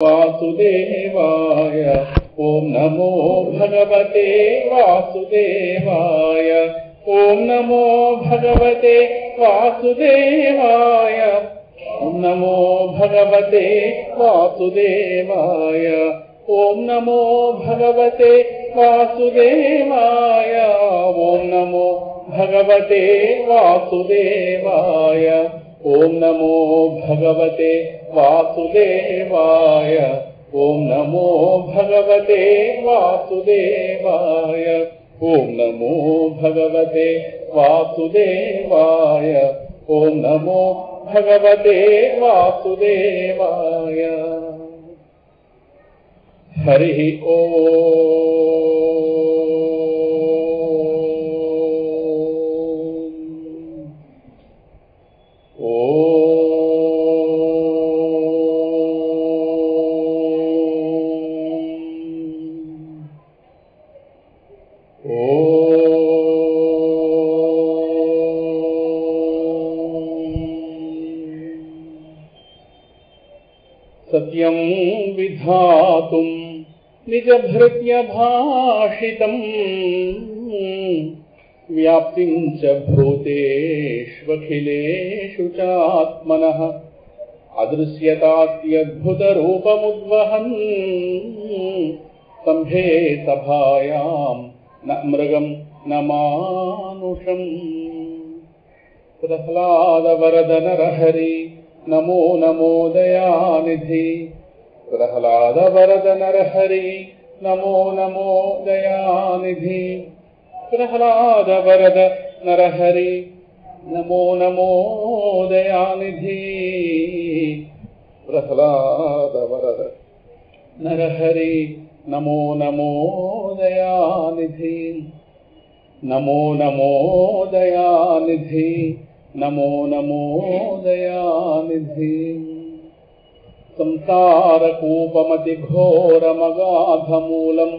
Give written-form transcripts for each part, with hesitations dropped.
वासुदेवाय ओम नमो भगवते वासुदेवाय ओम नमो भगवते वासुदेवाय ओम नमो भगवते वासुदेवाय ओम नमो भगवते वासुदेवाय ओम नमो भगवते वासुदेवाय ओम नमो भगवते वासुदेवाय ओम नमो भगवते वासुदेवाय ओम नमो भगवते वासुदेवाय ओम नमो भगवते वासुदेवाय। हरि सत्यं विधातुं निजभृत्यभाषितं व्याप्तिं च भूतेष्वखिलेषु चात्मनः अदृश्यतात्यद्भुतरूपमुद्वहन् सम्भे सभायां न मृगं न मानुषम्। प्रह्लादवरद नरहरि नमो नमो दयानिधि प्रह्लादवरद नरहरि नमो नमो दयानिधि प्रह्लादवरद नरहरि नमो नमो दयानिधि प्रह्लादवरद नरहरि नमो नमो दयानिधि नमो नमो दयानिधि नमो नमो दयानिधि। संसारकूपमतिघोरमगाधमूलं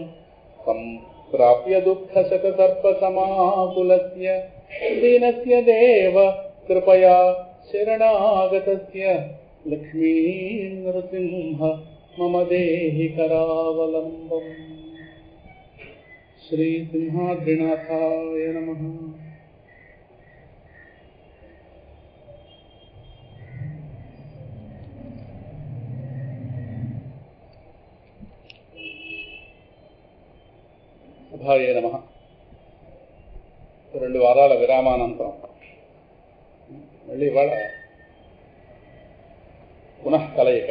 सम्प्राप्य दुःखशतसर्पसमाकुलस्य दीनस्य देव कृपया शरणागतस्य लक्ष्मीनृसिंह मम देहि करावलम्बम्। श्रीसिंहाद्रिनाथाय नमः। సభాయ నమః. 2 వారాల విరామానంతరం మళ్ళీ ఇవాళ పునః కలయిక.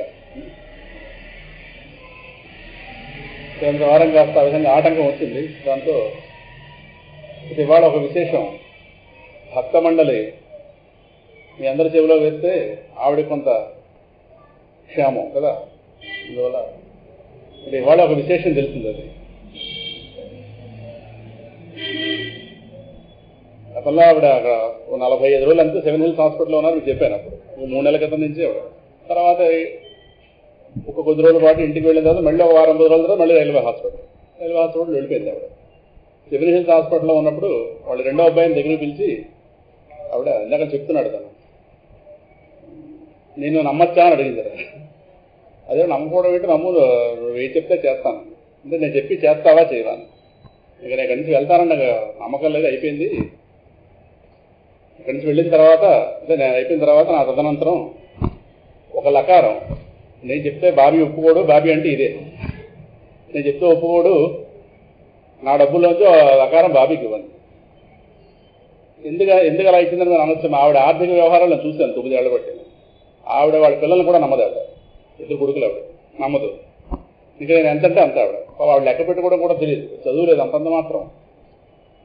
కేంద్ర వారం కాస్త ఆ విధంగా ఆటంకం వచ్చింది. దాంతో ఇవాళ ఒక విశేషం. భక్త మండలి మీ అందరి చెవిలో వేస్తే ఆవిడ కొంత క్షేమం కదా, అందువల్ల ఇవాళ ఒక విశేషం తెలిసింది. అది అసలు ఆవిడ అక్కడ 45 రోజులు అంతా 7 హిల్స్ హాస్పిటల్లో ఉన్నారు. మీకు చెప్పాను అప్పుడు 3 నెలల క్రితం నుంచి. ఆవిడ తర్వాత ఒక కొద్ది రోజుల పాటు ఇంటికి వెళ్ళిన తర్వాత మళ్ళీ ఒక వారం 10 రోజుల తర్వాత మళ్ళీ రైల్వే హాస్పిటల్ వెళ్ళిపోయింది. ఆవిడ 7 హిల్స్ హాస్పిటల్లో ఉన్నప్పుడు వాళ్ళు 2వ అబ్బాయిని దగ్గరికి పిలిచి ఆవిడ ఇందాక చెప్తున్నాడు, తను నేను నమ్మచ్చా అని అడిగింది. అదే నమ్మకూడదు ఏంటి, నమ్ము ఏ చెప్తే చేస్తాను అంటే నేను చెప్పి చేస్తావా చేయవాను. ఇక నేను ఇక్కడి నుంచి వెళ్తానని నాకు నమ్మకం లేదు, అయిపోయింది. ఇక్కడి నుంచి వెళ్ళిన తర్వాత అంటే నేను అయిపోయిన తర్వాత నా తదనంతరం ఒక లకారం నేను చెప్తే బాబీ ఒప్పుకోడు. బాబీ అంటే ఇదే, నేను చెప్తే ఒప్పుకోడు. నా డబ్బుల్లోంచి లకారం బాబీకి ఇవ్వండి. ఎందుకు అలా ఇచ్చిందని నేను అనొచ్చు. ఆవిడ ఆర్థిక వ్యవహారాలు నేను చూశాను 9 ఏళ్ల బట్టి. ఆవిడ వాళ్ళ పిల్లల్ని కూడా నమ్మదు. ఆవిడ 2 కొడుకులు, ఆవిడ నమ్మదు. ఇంకా నేను ఎంతంటే అంత. ఆవిడ లెక్క పెట్టుకోవడం కూడా తెలియదు, చదువులేదు, అంతంత మాత్రం.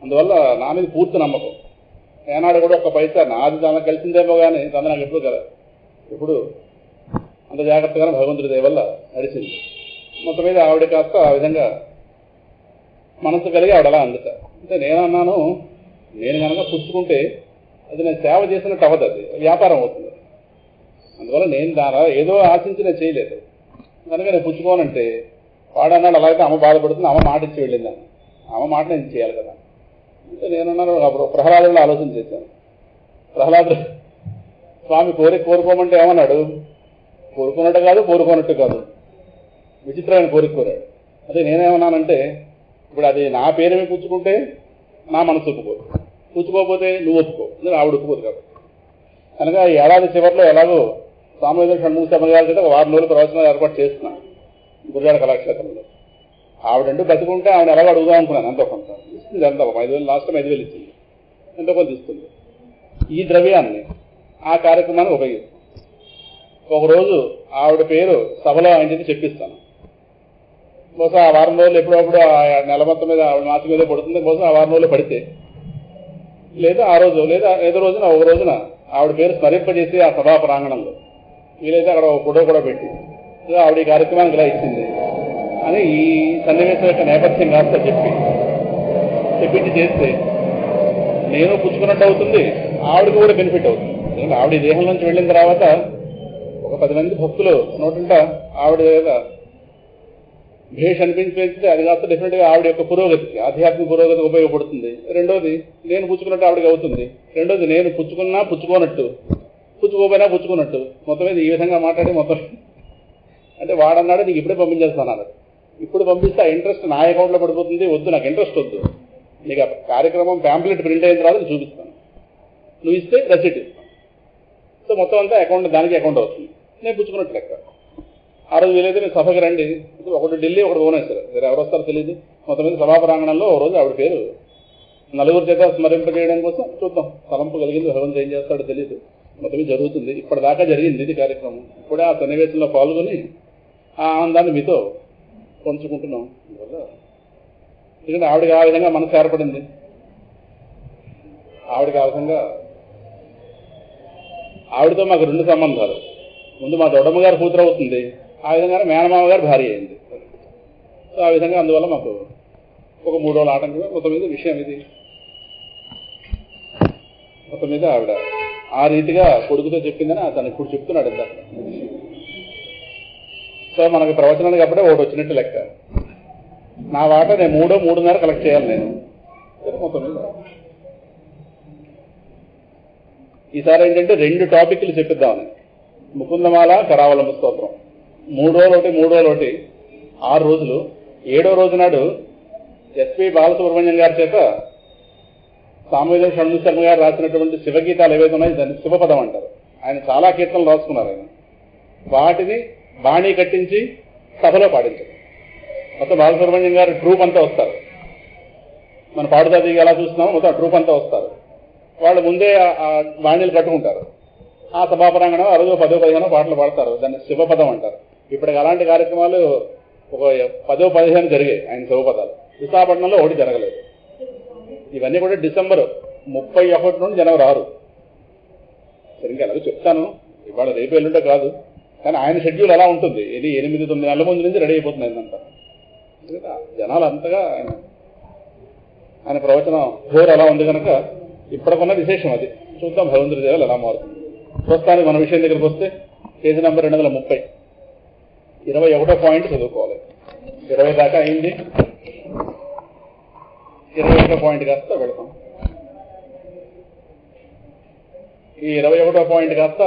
అందువల్ల నా మీద పూర్తి నమ్మకం. ఏనాడు కూడా ఒక పైసా నాది తనకు కలిసిందేమో కానీ తన నాకు ఎప్పుడు కదా ఎప్పుడు అంత జాగ్రత్తగానే భగవంతుడి దయ వల్ల నడిచింది. మొత్తం మీద ఆవిడ కాస్త ఆ విధంగా మనసు కలిగి ఆవిడ అలా అందుతా. అంటే నేనన్నాను, నేను కనుక పుచ్చుకుంటే అది నేను సేవ చేసినట్టు అవ్వదు, అది వ్యాపారం అవుతుంది. అందువల్ల నేను దాని ఏదో ఆశించి నేను చేయలేదు కనుక నేను పుచ్చుకోనంటే వాడన్నాడు. అలాగే అమ్మ బాధపడుతుంది, అమ్మ మాట ఇచ్చి వెళ్ళిందని. అమ్మ మాట నేను చేయాలి కదా. అంటే నేనున్నాను. అప్పుడు ప్రహ్లాదుల్లో ఆలోచన చేశాను. ప్రహ్లాదు స్వామి కోరుకోమంటే ఏమన్నాడు, కోరుకున్నట్టు కాదు కోరుకోనట్టు కాదు, విచిత్రమైన కోరిక కోరాడు. అదే నేనేమన్నానంటే, ఇప్పుడు అది నా పేరు పుచ్చుకుంటే నా మనసు ఒప్పుకోదు, పుచ్చుకోకపోతే నువ్వు ఒప్పుకో, ఆవిడ ఒప్పుకోదు కాబట్టి. కనుక ఈ ఏడాది చివరిలో ఎలాగో సామవేద షణ్ముఖ శర్మ గారి చేత 6 రోజులు ప్రవచనాలు ఏర్పాటు చేస్తున్నాను గురుజాడ కళాక్షేత్రంలో. ఆవిడంటూ బతుకుంటే ఆవిడ ఎలాగో అడుగుదాం అనుకున్నాను. ఎంతో కొంత ఇస్తుంది, ఎంత 5,000, లాస్ట్ టైం 5,000 ఇచ్చింది, ఎంతో కొంత ఇస్తుంది. ఈ ద్రవ్యాన్ని ఆ కార్యక్రమాన్ని ఉపయోగిస్తాను. ఒకరోజు ఆవిడ పేరు సభలో ఆయన చేతి చెప్పిస్తాను. బహుశా ఆ వారం రోజులు ఎప్పుడప్పుడు ఆ నెల మొత్తం మీద ఆవిడ మాసం మీద పడుతుంది. బహుశా ఆ వారం రోజులు పడితే, లేదా ఆ రోజు, లేదా ఏదో రోజున ఒక రోజున ఆవిడ పేరు స్మరింపజేసి ఆ సభా ప్రాంగణంలో వీలైతే అక్కడ ఒక ఫోటో కూడా పెట్టి ఆవిడ ఈ కార్యక్రమానికి ఇలా ఇచ్చింది అని ఈ సన్నివేశం యొక్క నేపథ్యం కాస్త చెప్పించి చేస్తే నేను పుచ్చుకున్నట్టు అవుతుంది, ఆవిడకి కూడా బెనిఫిట్ అవుతుంది. ఎందుకంటే ఆవిడ దేహం నుంచి వెళ్ళిన తర్వాత ఒక 10 మంది భక్తులు నోటుంట ఆవిడ భేష్ అనిపించితే అది కాస్త డెఫినెట్గా ఆవిడ యొక్క పురోగతికి, ఆధ్యాత్మిక పురోగతికి ఉపయోగపడుతుంది. రెండోది నేను పుచ్చుకున్నట్టు ఆవిడకి అవుతుంది. రెండోది నేను పుచ్చుకున్నా పుచ్చుకోనట్టు, పుచ్చుకోపోయినా పుచ్చుకున్నట్టు, మొత్తం మీద ఈ విధంగా మాట్లాడి మొత్తం అంటే వాడన్నాడు నీకు ఇప్పుడే పంపించేస్తాను. ఇప్పుడు పంపిస్తే ఆ ఇంట్రెస్ట్ నా అకౌంట్లో పడిపోతుంది, వద్దు నాకు ఇంట్రెస్ట్ వద్దు, నీకు ఆ కార్యక్రమం ప్యాంప్లెట్ ప్రింట్ అయిన తర్వాత చూపిస్తాను, నువ్వు ఇస్తే రసీట్ ఇస్తాను. సో మొత్తం అంతా అకౌంట్ దానికి అకౌంట్ అవుతుంది, నేను పుచ్చుకున్నట్టు లెక్క. ఆ రోజు వీలైతే మీరు సభకి రండి, ఒకటి ఢిల్లీ ఒకటి భువనేశ్వర్, మీరు ఎవరు వస్తారో తెలియదు. మొత్తం మీద సభా ప్రాంగణంలో ఒక రోజు ఆవిడ పేరు నలుగురు చేత స్మరింపజేయడం కోసం చూద్దాం, తలంపు కలిగింది, భగవంతుడు ఏం చేస్తాడో తెలియదు. మొత్తం మీద జరుగుతుంది, ఇప్పటిదాకా జరిగింది ఇది కార్యక్రమం. ఇప్పుడే ఆ సన్నివేశంలో పాల్గొని ఆ ఆనందాన్ని మీతో పంచుకుంటున్నాం. ఎందుకంటే ఆవిడకి ఆ విధంగా మనసు ఏర్పడింది, ఆవిడకి ఆ విధంగా ఆవిడతో మాకు 2 సంబంధాలు. ముందు మా దొడ్డమ్మ గారు కూతురు అవుతుంది, ఆ విధంగానే మేనమామ గారు భార్య అయింది. సో ఆ విధంగా అందువల్ల మాకు ఒక 3 రోజుల ఆటంకం. మొత్తం మీద విషయం ఇది. మొత్తం మీద ఆవిడ ఆ రీతిగా కొడుకుతో చెప్పిందని అతను ఇప్పుడు చెప్తున్నాడు ఇందాక. సో మనకి ప్రవచనానికి అప్పుడే ఒకటి వచ్చినట్టు లెక్క. నా వాట నేను 3-3.5 కలెక్ట్ చేయాలి నేను. మొత్తం మీద ఈసారి ఏంటంటే 2 టాపిక్లు చెప్పిద్దామని. ముకుందమాల, కరావలంబ స్తోత్రం 3 రోజులు ఒకటి, 3 రోజులు ఒకటి, 6 రోజులు. 7వ రోజు నాడు ఎస్పి బాలసుబ్రహ్మణ్యం గారి చేత సామవేద షణ్ముఖ శర్మ గారు రాసినటువంటి శివగీతాలు ఏవైతే ఉన్నాయి దాన్ని శివపదం అంటారు. ఆయన చాలా కీర్తనలు రాసుకున్నారు. ఆయన వాటిని బాణీ కట్టించి సభలో పాడించారు. మొత్తం బాలసుబ్రహ్మణ్యం గారు ట్రూప్ అంతా వస్తారు. మన పాడుదాది ఎలా చూస్తున్నామో మొత్తం ట్రూప్ అంతా వస్తారు. వాళ్ళు ముందే ఆ బాణీలు కట్టుకుంటారు. ఆ సభా ప్రాంగణం ఆ రోజు 10-15 పాటలు పాడతారు. దాన్ని శివపదం అంటారు. ఇప్పటికి అలాంటి కార్యక్రమాలు ఒక 10-15 జరిగాయి ఆయన శివపదాలు. విశాఖపట్నంలో ఒకటి జరగలేదు. ఇవన్నీ కూడా డిసెంబర్ 31 నుండి జనవరి 6. సరిగ్గా అలాగే చెప్తాను, ఇవాళ రేపు ఎల్లుంటే కాదు, కానీ ఆయన షెడ్యూల్ అలా ఉంటుంది. ఇది 8-9 నెలల ముందు నుంచి రెడీ అయిపోతుంది అదంతా. జనాలు అంతగా ఆయన ప్రవచనం హోర్ అలా ఉంది కనుక ఇప్పటికున్న విశేషం అది. చూద్దాం భగవంతుడి దేవాలు ఎలా మారుతుంది. ప్రస్తుతానికి మన విషయం దగ్గరికి వస్తే పేజీ నెంబర్ 230 21వ పాయింట్ చదువుకోవాలి. 20 దాకా అయింది, 21వ పాయింట్ కాస్త వెళతాం. ఈ 21వ పాయింట్ కాస్త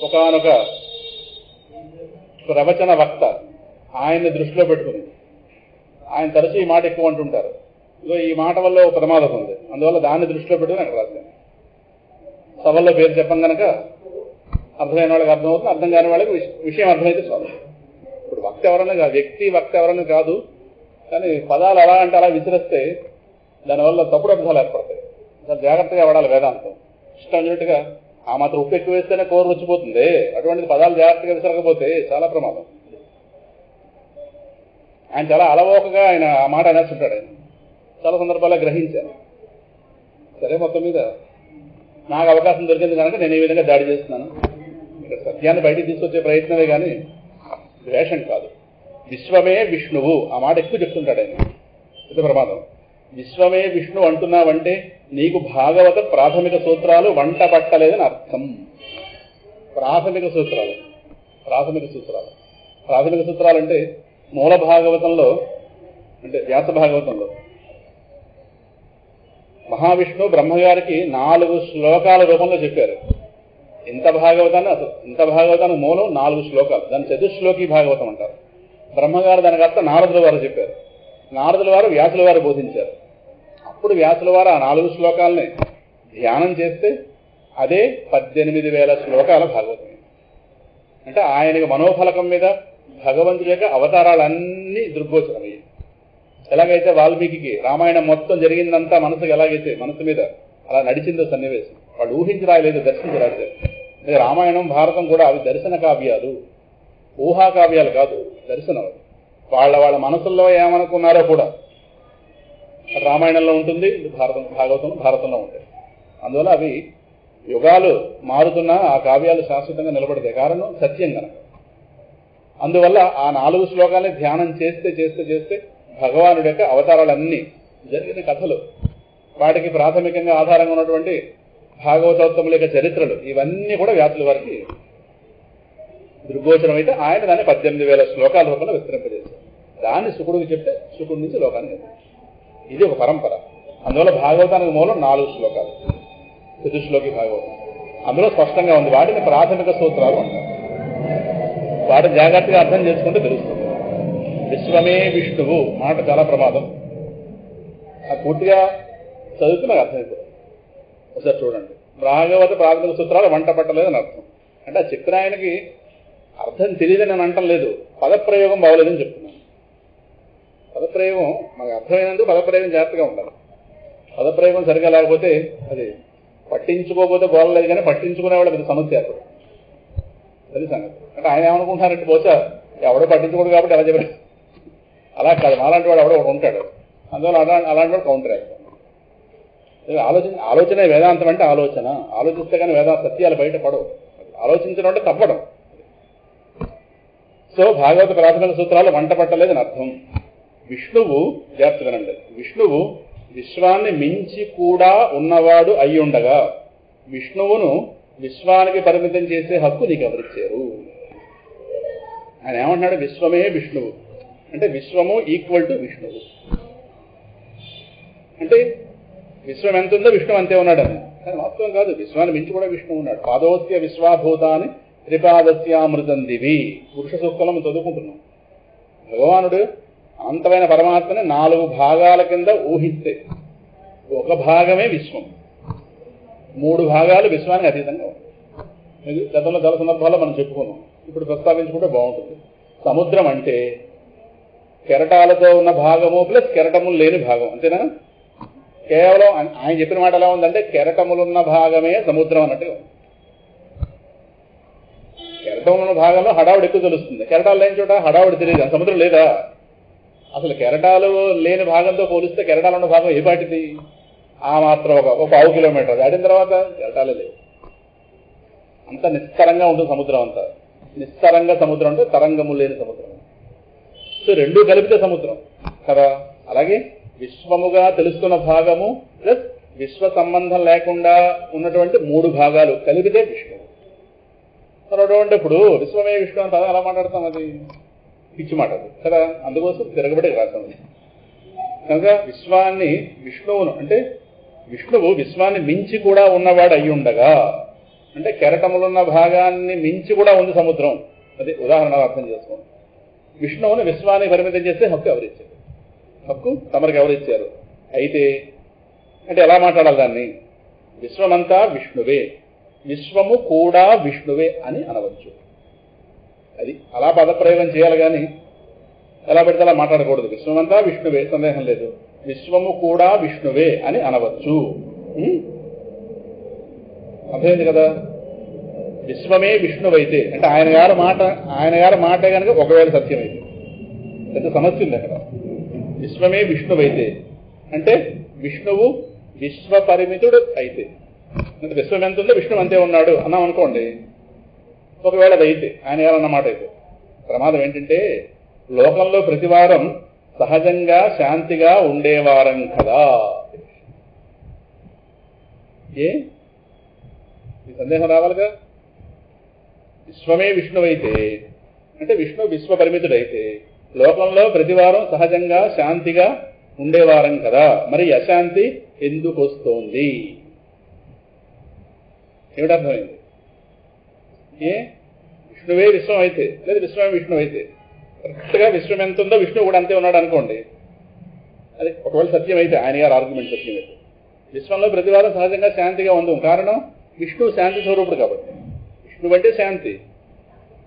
ఒకనొక ప్రవచన వక్త ఆయన్ని దృష్టిలో పెట్టుకుని, ఆయన తరచు ఈ మాట ఎక్కువ అంటుంటారు. ఇదో ఈ మాట వల్ల ఒక ప్రమాదం ఉంది, అందువల్ల దాన్ని దృష్టిలో పెట్టుకుని అక్కడ రాశాను. సభల్లో పేరు చెప్పం కనుక అర్థమైన వాళ్ళకి అర్థమవుతుంది, అర్థం కాని వాళ్ళకి విషయం అర్థమైతే చాలు. ఇప్పుడు వక్త ఎవరన్నా కాదు, వ్యక్తి వక్త ఎవరన్నా కాదు, కానీ పదాలు అలా అంటే అలా విసిరిస్తే దానివల్ల తప్పుడు అర్థాలు ఏర్పడతాయి. చాలా జాగ్రత్తగా వాడాలి వేదాంతం. ఇష్టం వచ్చినట్టుగా ఆ మాత్రం ఉప్పు ఎక్కువ వేస్తేనే కూర వచ్చిపోతుంది. అటువంటిది పదాలు జాగ్రత్తగా విసరకపోతే చాలా ప్రమాదం. ఆయన చాలా అలవోకగా ఆయన ఆ మాట అనేస్తుంటాడు. ఆయన చాలా సందర్భాల్లో గ్రహించాను. సరే, మొత్తం మీద నాకు అవకాశం దొరికింది కనుక నేను ఈ విధంగా దాడి చేస్తున్నాను. ఇక్కడ సత్యాన్ని బయటికి తీసుకొచ్చే ప్రయత్నమే కానీ ద్వేషం కాదు. విశ్వమే విష్ణువు ఆ మాట ఎక్కువ చెప్తుంటాడు ఆయన. ఇది ప్రమాదం. విశ్వమే విష్ణువు అంటున్నావంటే నీకు భాగవత ప్రాథమిక సూత్రాలు వంట పట్టలేదని అర్థం. ప్రాథమిక సూత్రాలు అంటే మూల భాగవతంలో, అంటే వ్యాస భాగవతంలో మహావిష్ణువు బ్రహ్మగారికి 4 శ్లోకాల రూపంలో చెప్పారు. ఇంత భాగవతానికి మూలం 4 శ్లోకాలు. దాన్ని చతుశ్లోకి భాగవతం అంటారు. బ్రహ్మగారు దానికి అర్థం నారదుల వారు చెప్పారు. నారదుల వారు వ్యాసుల వారు బోధించారు. అప్పుడు వ్యాసుల వారు ఆ 4 శ్లోకాలని ధ్యానం చేస్తే అదే 18,000 శ్లోకాల భాగవతం. అంటే ఆయనకి మనోఫలకం మీద భగవంతుడి యొక్క అవతారాలన్నీ దృగ్గోచరమయ్యాయి. ఎలాగైతే వాల్మీకి రామాయణం మొత్తం జరిగిందంతా మనసుకు ఎలాగైతే మనసు మీద అలా నడిచిందో సన్నివేశం, వాళ్ళు ఊహించి రాయలేదు, దర్శించి రాశారు. రామాయణం భారతం కూడా అవి దర్శన కావ్యాలు, ఊహా కావ్యాలు కాదు, దర్శనం. వాళ్ళ మనసుల్లో ఏమనుకున్నారో కూడా రామాయణంలో ఉంటుంది, భారతంలో ఉంటాయి. అందువల్ల అవి యుగాలు మారుతున్నా ఆ కావ్యాలు శాశ్వతంగా నిలబడతాయి. కారణం సత్యం కనుక. అందువల్ల ఆ 4 శ్లోకాలని ధ్యానం చేస్తే చేస్తే చేస్తే భగవానుడి యొక్క అవతారాలన్నీ జరిగిన కథలు, వాటికి ప్రాథమికంగా ఆధారంగా ఉన్నటువంటి భాగవతోత్తముల యొక్క చరిత్రలు, ఇవన్నీ కూడా వ్యాసుల వారికి దృగ్గోచరం అయితే ఆయన దాన్ని 18,000 శ్లోకాల రూపంలో విస్తరింపజేశారు. దాన్ని శుకుడికి చెప్తే శుకుడి నుంచి లోకానికి. ఇది ఒక పరంపర. అందువల్ల భాగవతానికి మూలం 4 శ్లోకాలు, చతుశ్లోకి భాగవతం. అందులో స్పష్టంగా ఉంది. వాటిని ప్రాథమిక సూత్రాలు అంటారు. వాటిని జాగ్రత్తగా అర్థం చేసుకుంటే తెలుస్తుంది. విశ్వమే విష్ణువు మాట చాలా ప్రమాదం. అది పూర్తిగా చదివితే నాకు అర్థమైపోతుంది. ఒకసారి చూడండి. భాగవత ప్రాథమిక సూత్రాలు వంట పట్టలేదని అర్థం. అంటే ఆ చెప్పిన ఆయనకి అర్థం తెలియదని నేను అంటం లేదు, పదప్రయోగం బాగోలేదని చెప్తున్నాను. పదప్రయోగం మనకు అర్థమైనందుకు పదప్రయోగం జాగ్రత్తగా ఉండాలి. పదప్రయోగం సరిగా లేకపోతే అది పట్టించుకోకపోతే గోడలేదు, కానీ పట్టించుకునేవాళ్ళు పెద్ద సమస్య అప్పుడు. అది సంగతి. అంటే ఆయన ఏమనుకుంటున్నారంటే బహుశా ఎవడో పట్టించుకోడు కాబట్టి ఎలా చెప్పారు, అలా కాదు. అలాంటి వాడు ఎవడో ఉంటాడు. అందువల్ల అలాంటి వాడు కౌంటర్ వేస్తాడు. ఆలోచనే వేదాంతం అంటే ఆలోచన. ఆలోచిస్తే కానీ సత్యాలు బయట పడవు. ఆలోచించడం అంటే తప్పడం. సో భాగవత ప్రాథమిక సూత్రాలు వంట పట్టలేదని అర్థం. విష్ణువు జాగ్రత్తగానండి, విష్ణువు విశ్వాన్ని మించి కూడా ఉన్నవాడు అయ్యుండగా విష్ణువును విశ్వానికి పరిమితం చేసే హక్కు నీకు ఎవరిచ్చారు? ఆయన ఏమంటున్నాడు? విశ్వమే విష్ణువు అంటే విశ్వము ఈక్వల్ టు విష్ణువు. అంటే విశ్వం ఎంత ఉందో విష్ణువు అంతే ఉన్నాడని. కానీ వాస్తవం కాదు. విశ్వాన్ని మించి కూడా విష్ణువు ఉన్నాడు. పాదోస్య విశ్వాభూతాన్ని త్రిపాదస్యామృతం దివి పురుష సూక్తం చదువుకుంటున్నాం. భగవానుడు అనంతమైన పరమాత్మని 4 భాగాల కింద ఊహిస్తే ఒక భాగమే విశ్వం, 3 భాగాలు విశ్వానికి అతీతంగా ఉంటాయి. గతంలో చాలా సందర్భాల్లో మనం చెప్పుకున్నాం. ఇప్పుడు ప్రస్తావించుకుంటే బాగుంటుంది. సముద్రం అంటే కెరటాలతో ఉన్న భాగము ప్లస్ కెరటములు లేని భాగం, అంతేనా? కేవలం ఆయన చెప్పిన మాట ఎలా ఉందంటే కెరటములున్న భాగమే సముద్రం అన్నట్టుగా ఉంది. కెరటములున్న భాగంలో హడావుడి ఎక్కువ తెలుస్తుంది. కెరటాలు లేని చోట హడావుడి తెలియదు. సముద్రం లేదా? అసలు కెరటాలు లేని భాగంతో పోలిస్తే కెరటాలు ఉన్న భాగం ఏ పాటిది? ఆ మాత్రం ఒక 1/2 కిలోమీటర్ దాటిన తర్వాత కెరటాలే లేవు. అంత నిస్తరంగా ఉంటుంది సముద్రం. అంతా నిస్తరంగా సముద్రం అంటే తరంగము లేని సముద్రం. సో 2 కలిపితే సముద్రం కదా. అలాగే విశ్వముగా తెలుస్తున్న భాగము ప్లస్ విశ్వ సంబంధం లేకుండా ఉన్నటువంటి 3 భాగాలు కలిపితే విష్ణువు. ఇప్పుడు విశ్వమే విష్ణు అని పదం ఎలా మాట్లాడతాం? అది పిచ్చి మాట అది కదా. అందుకోసం తిరగబడి రాస్తాం. కనుక విశ్వాన్ని విష్ణువును అంటే విష్ణువు విశ్వాన్ని మించి కూడా ఉన్నవాడు అయి ఉండగా, అంటే కెరటములున్న భాగాన్ని మించి కూడా ఉంది సముద్రం. అది ఉదాహరణ అర్థం చేసుకోండి. విష్ణువుని విశ్వాన్ని పరిమితం చేస్తే హక్కు ఎవరిచ్చారు? హక్కు తమరికి ఎవరిచ్చారు? అయితే అంటే ఎలా మాట్లాడాలి దాన్ని? విశ్వమంతా విష్ణువే, విశ్వము కూడా విష్ణువే అని అనవచ్చు. అది అలా పదప్రయోగం చేయాలి, కానీ ఎలా పెడితే అలా మాట్లాడకూడదు. విశ్వమంతా విష్ణువే, సందేహం లేదు. విశ్వము కూడా విష్ణువే అని అనవచ్చు. అర్థమైంది కదా. విశ్వమే విష్ణువైతే అంటే ఆయన గారి మాటే కనుక ఒకవేళ సత్యమైతే పెద్ద సమస్య ఉంది అక్కడ. విశ్వమే విష్ణువైతే అంటే విష్ణువు విశ్వ పరిమితుడు అయితే, అంటే విశ్వం ఎంత ఉందో విష్ణువు అంతే ఉన్నాడు అన్నాం అనుకోండి. ఒకవేళ అది అయితే ఆయన గారన్న మాట అయితే ప్రమాదం ఏంటంటే లోకంలో ప్రతివారం సహజంగా శాంతిగా ఉండేవారం కదా. ఈ సందేహం రావాలిగా. విశ్వమే విష్ణువైతే అంటే విష్ణు విశ్వ పరిమితుడైతే లోకంలో ప్రతివారం సహజంగా శాంతిగా ఉండేవారం కదా. మరి అశాంతి ఎందుకు వస్తోంది? ఏమిటర్థమైంది? విష్ణువే విశ్వం అయితే లేదు విశ్వమే విష్ణువు అయితే కరెక్ట్గా విశ్వం ఎంత ఉందో విష్ణువు కూడా అంతే ఉన్నాడు అనుకోండి. అది ఒకవేళ సత్యం అయితే, ఆయన గారు ఆర్గ్యుమెంట్ సత్యం అయితే, విశ్వంలో ప్రతివాదం సహజంగా శాంతిగా ఉంది. కారణం విష్ణువు శాంతి స్వరూపుడు కాబట్టి. విష్ణువు అంటే శాంతి.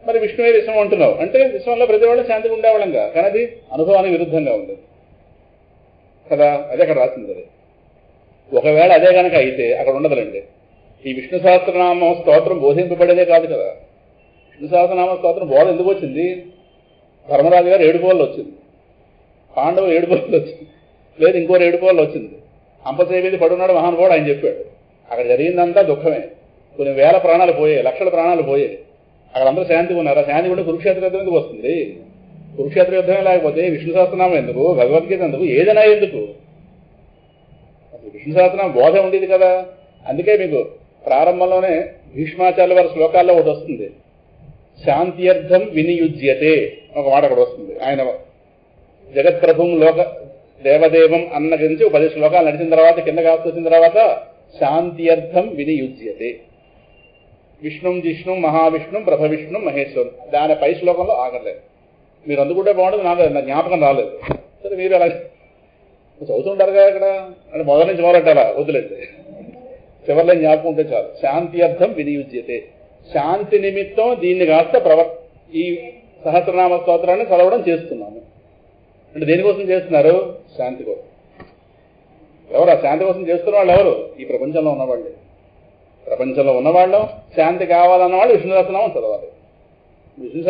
మరి విష్ణువే విశ్వం అంటున్నావు అంటే విశ్వంలో ప్రతి వాళ్ళు శాంతిగా ఉండేవాళ్ళంగా, కానీ అది అనుభవానికి విరుద్ధంగా ఉంది కదా. అదే అక్కడ రాసింది. అది ఒకవేళ అదే కనుక అయితే అక్కడ ఉండదులండి. ఈ విష్ణు సహస్రనామ స్తోత్రం బోధింపబడేదే కాదు కదా. విష్ణు సహస్రనామ స్తోత్రం బోధ ఎందుకు వచ్చింది? ధర్మరాజు గారు 7 కోళ్ళు వచ్చింది, పాండవులు 7 కోళ్ళు వచ్చింది, లేదు ఇంకో 7 కోళ్ళు వచ్చింది. అంపసేవిది పడున్నాడు మహానుభావుడు ఆయన చెప్పాడు. అక్కడ జరిగిందంతా దుఃఖమే. కొన్ని వేల ప్రాణాలు పోయాయి, లక్షల ప్రాణాలు పోయాయి. అక్కడ అందరూ శాంతిగా ఉన్నారు. ఆ శాంతి కూడా కురుక్షేత్ర యుద్ధం ఎందుకు వస్తుంది? కురుక్షేత్ర యుద్ధమే లేకపోతే విష్ణు సహస్రనామం ఎందుకు, భగవద్గీత ఎందుకు, ఏదైనా ఎందుకు? అసలు విష్ణు సహస్రనామం బోధ ఉండేది కదా. అందుకే మీకు ప్రారంభంలోనే భీష్మాచార్యుల వారి శ్లోకాల్లో ఒకటి వస్తుంది, శాంత్యర్థం వినియుజ్యతే ఒక మాట అక్కడ వస్తుంది. ఆయన జగత్ప్రభుం లోక దేవదేవం అన్న గురించి 10 శ్లోకాలు నడిచిన తర్వాత కింద కాస్త వచ్చిన తర్వాత శాంత్యర్థం వినియుజ్యతే, విష్ణుం జిష్ణుం మహావిష్ణుం ప్రభవిష్ణుం మహేశ్వరం. దాని పై శ్లోకంలో ఆగలేదు. మీరు అందుకుంటే బాగుంటుంది, నా జ్ఞాపకం రాలేదు. సరే మీరు అలా చదువుతుంటారు కదా ఇక్కడ అంటే మొదటి నుంచి మొదలెట్టాలా, వదిలేదు, చివరిలో జ్ఞాపకం ఉంటే చాలు. శాంత్యర్థం వినియుజ్యతే, శాంతి నిమిత్తం దీన్ని కాస్త ఈ సహస్రనామ స్తోత్రాన్ని చదవడం చేస్తున్నాము. అంటే దేనికోసం చేస్తున్నారు? శాంతి కోసం. ఎవరు ఆ శాంతి కోసం చేస్తున్న వాళ్ళు ఎవరు? ఈ ప్రపంచంలో ఉన్నవాళ్ళు. ప్రపంచంలో ఉన్నవాళ్ళు శాంతి కావాలన్న వాళ్ళు విష్ణు సహస్రనామం చదవాలి. విష్ణు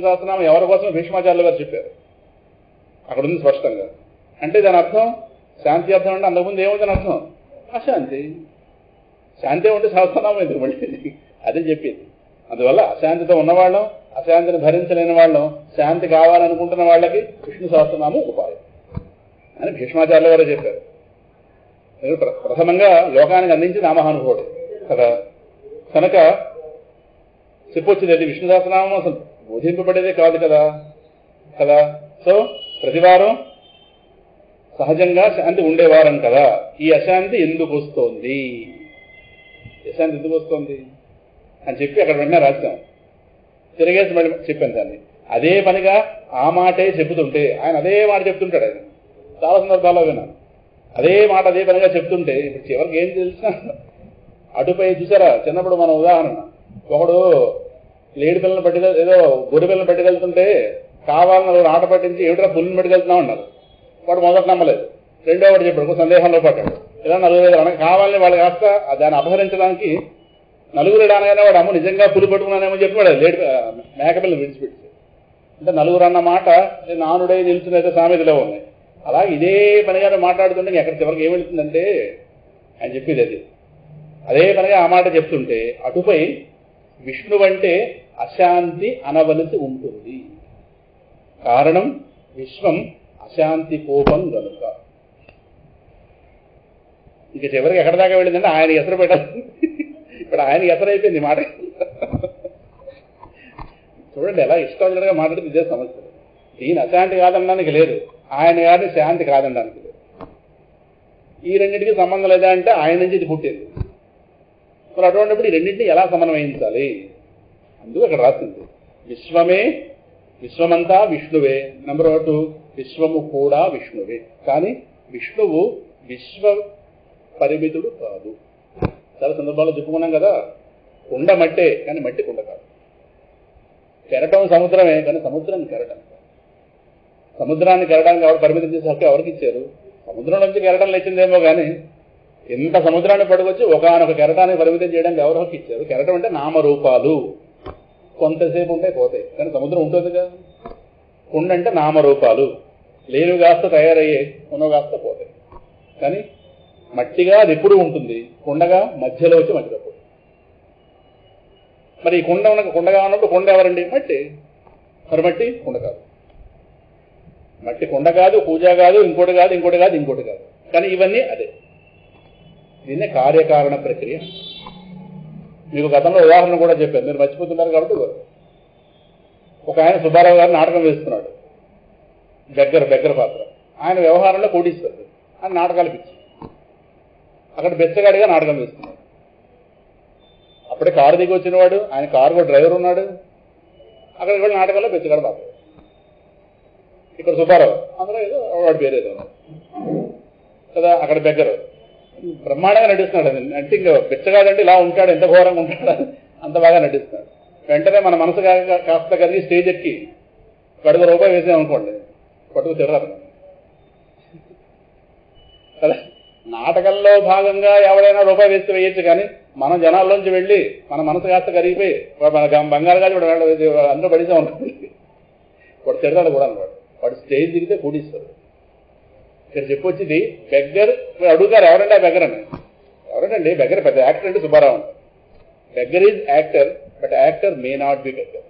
సహస్రనామం ఎవరి కోసం? భీష్మాచార్యులు గారు చెప్పారు. అక్కడ ఉంది స్పష్టంగా. అంటే దాని అర్థం శాంతి అర్థం అంటే అంతకుముందు ఏముందని అర్థం? అశాంతి. శాంతి ఉంటే సహస్రనామం ఎందుకు మళ్ళీ? అదే చెప్పింది. అందువల్ల అశాంతితో ఉన్నవాళ్ళం, అశాంతిని భరించలేని వాళ్ళం, శాంతి కావాలనుకుంటున్న వాళ్ళకి విష్ణు సహస్రనామం ఉపాయం అని భీష్మాచార్యులు గారు చెప్పారు. ప్రథమంగా లోకానికి అందించి నామహానుభవుడు కదా. కనుక చెప్పొచ్చింది అది విష్ణు సహస్రనామం అసలు బోధింపబడేదే కాదు కదా కదా. సో ప్రతివారం సహజంగా శాంతి ఉండేవారం కదా. ఈ అశాంతి ఎందుకు వస్తోంది, అశాంతి ఎందుకు వస్తోంది అని చెప్పి అక్కడ వెంటనే రాశాం. తిరిగేసి మళ్ళీ చెప్పాను దాన్ని. అదే పనిగా ఆ మాటే చెబుతుంటే, ఆయన అదే మాట చెప్తుంటాడు. ఆయన చాలా సందర్భాల్లో విన్నాను. అదే మాట అదే పనిగా చెప్తుంటే ఇప్పుడు చివరికి ఏం తెలిసినా అటుపై చూసారా. చిన్నప్పుడు మన ఉదాహరణ, ఒకడు లేడి పిల్లలు పట్టుకెళ్ ఏదో గొర్రె పిల్లలు పట్టుకెళ్తుంటే కావాలని ఆట పట్టించి ఏమిటో పుల్లిని పట్టుకెళ్తున్నాం అన్నారు. వాడు మొదట నమ్మలేదు. రెండో వాడు చెప్పాడు, సందేహంలో పడ్డాడు. ఇలా 4 కావాలని వాళ్ళు కాస్త దాన్ని అపహరించడానికి నలుగురు అనగానే వాడు అమ్మ నిజంగా పులి పట్టుకున్నానేమో చెప్పి వాడు లేడి మేకపిల్లలు విడిచిపెట్టి. అంటే నలుగురు అన్న మాట నానుడై నిలుచునైతే సామెతలో ఉన్నాయి. అలాగే ఇదే పనిగా మాట్లాడుతుంటే ఎక్కడ చివరికి ఏమెళ్తుందంటే ఆయన చెప్పేది అది. అదే పనిగా ఆ మాట చెప్తుంటే అటుపై విష్ణువు అంటే అశాంతి అనవలసి ఉంటుంది. కారణం విశ్వం అశాంతి కోపం కనుక. ఇంక చివరికి ఎక్కడ దాకా వెళ్ళిందంటే ఆయన ఎసరు పెట్టాలి. ఇప్పుడు ఆయన ఎసరైపోయింది మాట. చూడండి ఎలా ఇష్టంగా మాట్లాడితే ఇదే సమస్య. ఈయన అశాంతి కాదనడానికి లేదు, ఆయన గారిని శాంతి కాదనడానికి లేదు. ఈ రెండింటికి సంబంధం లేదా అంటే ఆయన నుంచి ఇది పుట్టింది. మరి అటువంటిప్పుడు ఈ రెండింటిని ఎలా సమన్వయించాలి? అందుకు అక్కడ రాసింది విశ్వమే, విశ్వమంతా విష్ణువే. నెంబర్ 2 విశ్వము కూడా విష్ణువే. కానీ విష్ణువు విశ్వ పరిమితుడు కాదు. చాలా సందర్భాల్లో చెప్పుకున్నాం కదా. కుండ మట్టే కానీ మట్టి కుండ కాదు. కెరటం సముద్రమే కానీ సముద్రం కెరటం. సముద్రాన్ని కెరటానికి ఎవరు పరిమితం చేసే హక్కు ఎవరికి ఇచ్చారు? సముద్రం నుంచి కెరటం లేచిందేమో కానీ ఎంత సముద్రాన్ని పట్టుకొచ్చి ఒకనొక కెరటాన్ని పరిమితం చేయడానికి ఎవరు హక్కు ఇచ్చారు? కెరటం అంటే నామరూపాలు, కొంతసేపు ఉంటాయి పోతాయి. కానీ సముద్రం ఉంటుంది కదా. కుండ అంటే నామరూపాలు, లేనివి కాస్త తయారయ్యే, ఉన్నవి కాస్త పోతాయి. కానీ మట్టిగా అది ఎప్పుడు ఉంటుంది, కుండగా మధ్యలో వచ్చి మధ్యలో పోతుంది. మరి ఈ కుండగా ఉన్నప్పుడు కుండ ఎవరండి? మట్టి. మరి మట్టి కుండ కాదు. మట్టి కుండ కాదు, పూజ కాదు, ఇంకోటి కాదు, ఇంకోటి కాదు, ఇంకోటి కాదు. కానీ ఇవన్నీ అదే. దీన్నే కార్యకారణ ప్రక్రియ. మీకు గతంలో ఉదాహరణ కూడా చెప్పారు, మీరు మర్చిపోతున్నారు కాబట్టి. ఒక ఆయన సుబ్బారావు గారు నాటకం వేస్తున్నాడు, బెగ్గర పాత్ర. ఆయన వ్యవహారంలో కోటీశ్వరుడు. ఆయన నాటకాలు పిచ్చి. అక్కడ బెచ్చగాడిగా నాటకం వేస్తున్నాడు. అప్పుడే కారు దిగి వచ్చినవాడు, ఆయన కారు డ్రైవర్ ఉన్నాడు. అక్కడికి వెళ్ళి నాటకాల్లో బెచ్చగాడు పాత్ర. ఇక్కడ సుబ్బారావు, అందులో ఏదో వాడి పేరు ఏదో కదా, అక్కడ బెగ్గరు బ్రహ్మాండంగా నటిస్తున్నాడు. అంటే ఇంకా బిచ్చగాడంటే ఇలా ఉంటాడు, ఎంత ఘోరంగా ఉంటాడు, అంత బాగా నటిస్తున్నాడు. వెంటనే మన మనసు కాస్త కలిగి స్టేజ్ ఎక్కి ₹1 వేసామనుకోండి, పట్టుకు తిరగదు కదా. నాటకంలో భాగంగా ఎవడైనా రూపాయి వేస్తే వేయచ్చు, కానీ మనం జనాల్లోంచి వెళ్ళి మన మనసు కాస్త కరిగిపోయి మన బంగారు గాలి కూడా అందరూ పడిసాం అనుకోండి, వాడు తిడతాడు కూడా అనమాట. వాడు స్టేజ్ దిగితే కూడిస్తాడు. ఇక్కడ చెప్పొచ్చింది బెగ్గర్. అడుగుతారు ఎవరంటే ఆ బెగ్గర్ అని. ఎవరంటండి బెగ్గర్? పెద్ద యాక్టర్ అంటే సుబ్బారావు అంట. Beggar is actor, but actor may not be beggar.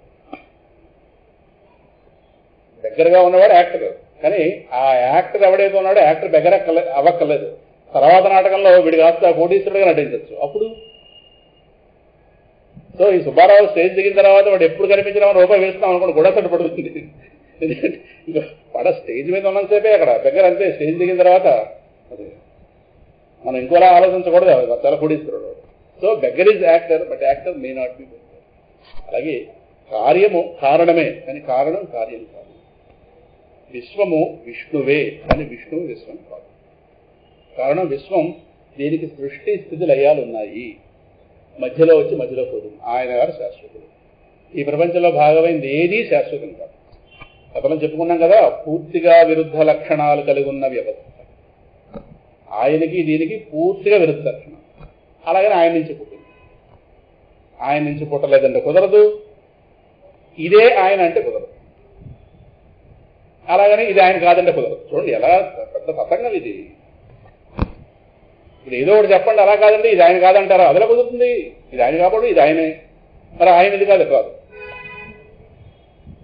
బెగ్గర్గా ఉన్నవాడు యాక్టర్, కానీ ఆ యాక్టర్ ఎవడైతే ఉన్నాడో యాక్టర్ బెగ్గర అవ్వక్కర్లేదు. తర్వాత నాటకంలో వీడి కాస్త కోటీశ్వరుడుగా నటించవచ్చు అప్పుడు. సో ఈ సుబ్బారావు స్టేజ్ దిగిన తర్వాత వాడు ఎప్పుడు కనిపించినా ₹1 వేస్తాం అనుకోండి, కూడా అసలు పడుతుంది. వాడ స్టేజ్ మీద ఉన్నంతసేపే అక్కడ బెగ్గర, అంతే. స్టేజ్ దిగిన తర్వాత అది మనం ఇంకోలా ఆలోచించకూడదు, చాలా కోటీశ్వరుడు. So beggar is actor, but actor may not be beggar. అలాగే కార్యము కారణమే, కానీ కారణం కార్యం కాదు. విశ్వము విష్ణువే, కానీ విష్ణువు విశ్వం కాదు. కారణం విశ్వం, దీనికి సృష్టి స్థితి లయాలు ఉన్నాయి. మధ్యలో వచ్చి మధ్యలో పోదు. ఆయన గారు శాశ్వతుడు. ఈ ప్రపంచంలో భాగమైంది ఏదీ శాశ్వతం కాదు. అతను చెప్పుకున్నాం కదా, పూర్తిగా విరుద్ధ లక్షణాలు కలిగి ఉన్న వ్యవస్థ. ఆయనకి దీనికి పూర్తిగా విరుద్ధ లక్షణం. అలాగని ఆయన నుంచి పుట్టింది. ఆయన నుంచి పుట్టలేదంటే కుదరదు, ఇదే ఆయన అంటే కుదరదు. అలాగని ఇది ఆయన కాదంటే కుదరదు. చూడండి ఎలా పెద్ద పతంగం ఇది. ఇప్పుడు ఏదో ఒకటి చెప్పండి, అలా కాదండి ఇది ఆయన కాదంటారా? అదిలా కుదురుతుంది. ఇది ఆయన కాబట్టి ఇది ఆయనే, మరి ఆయన ఇది కాదు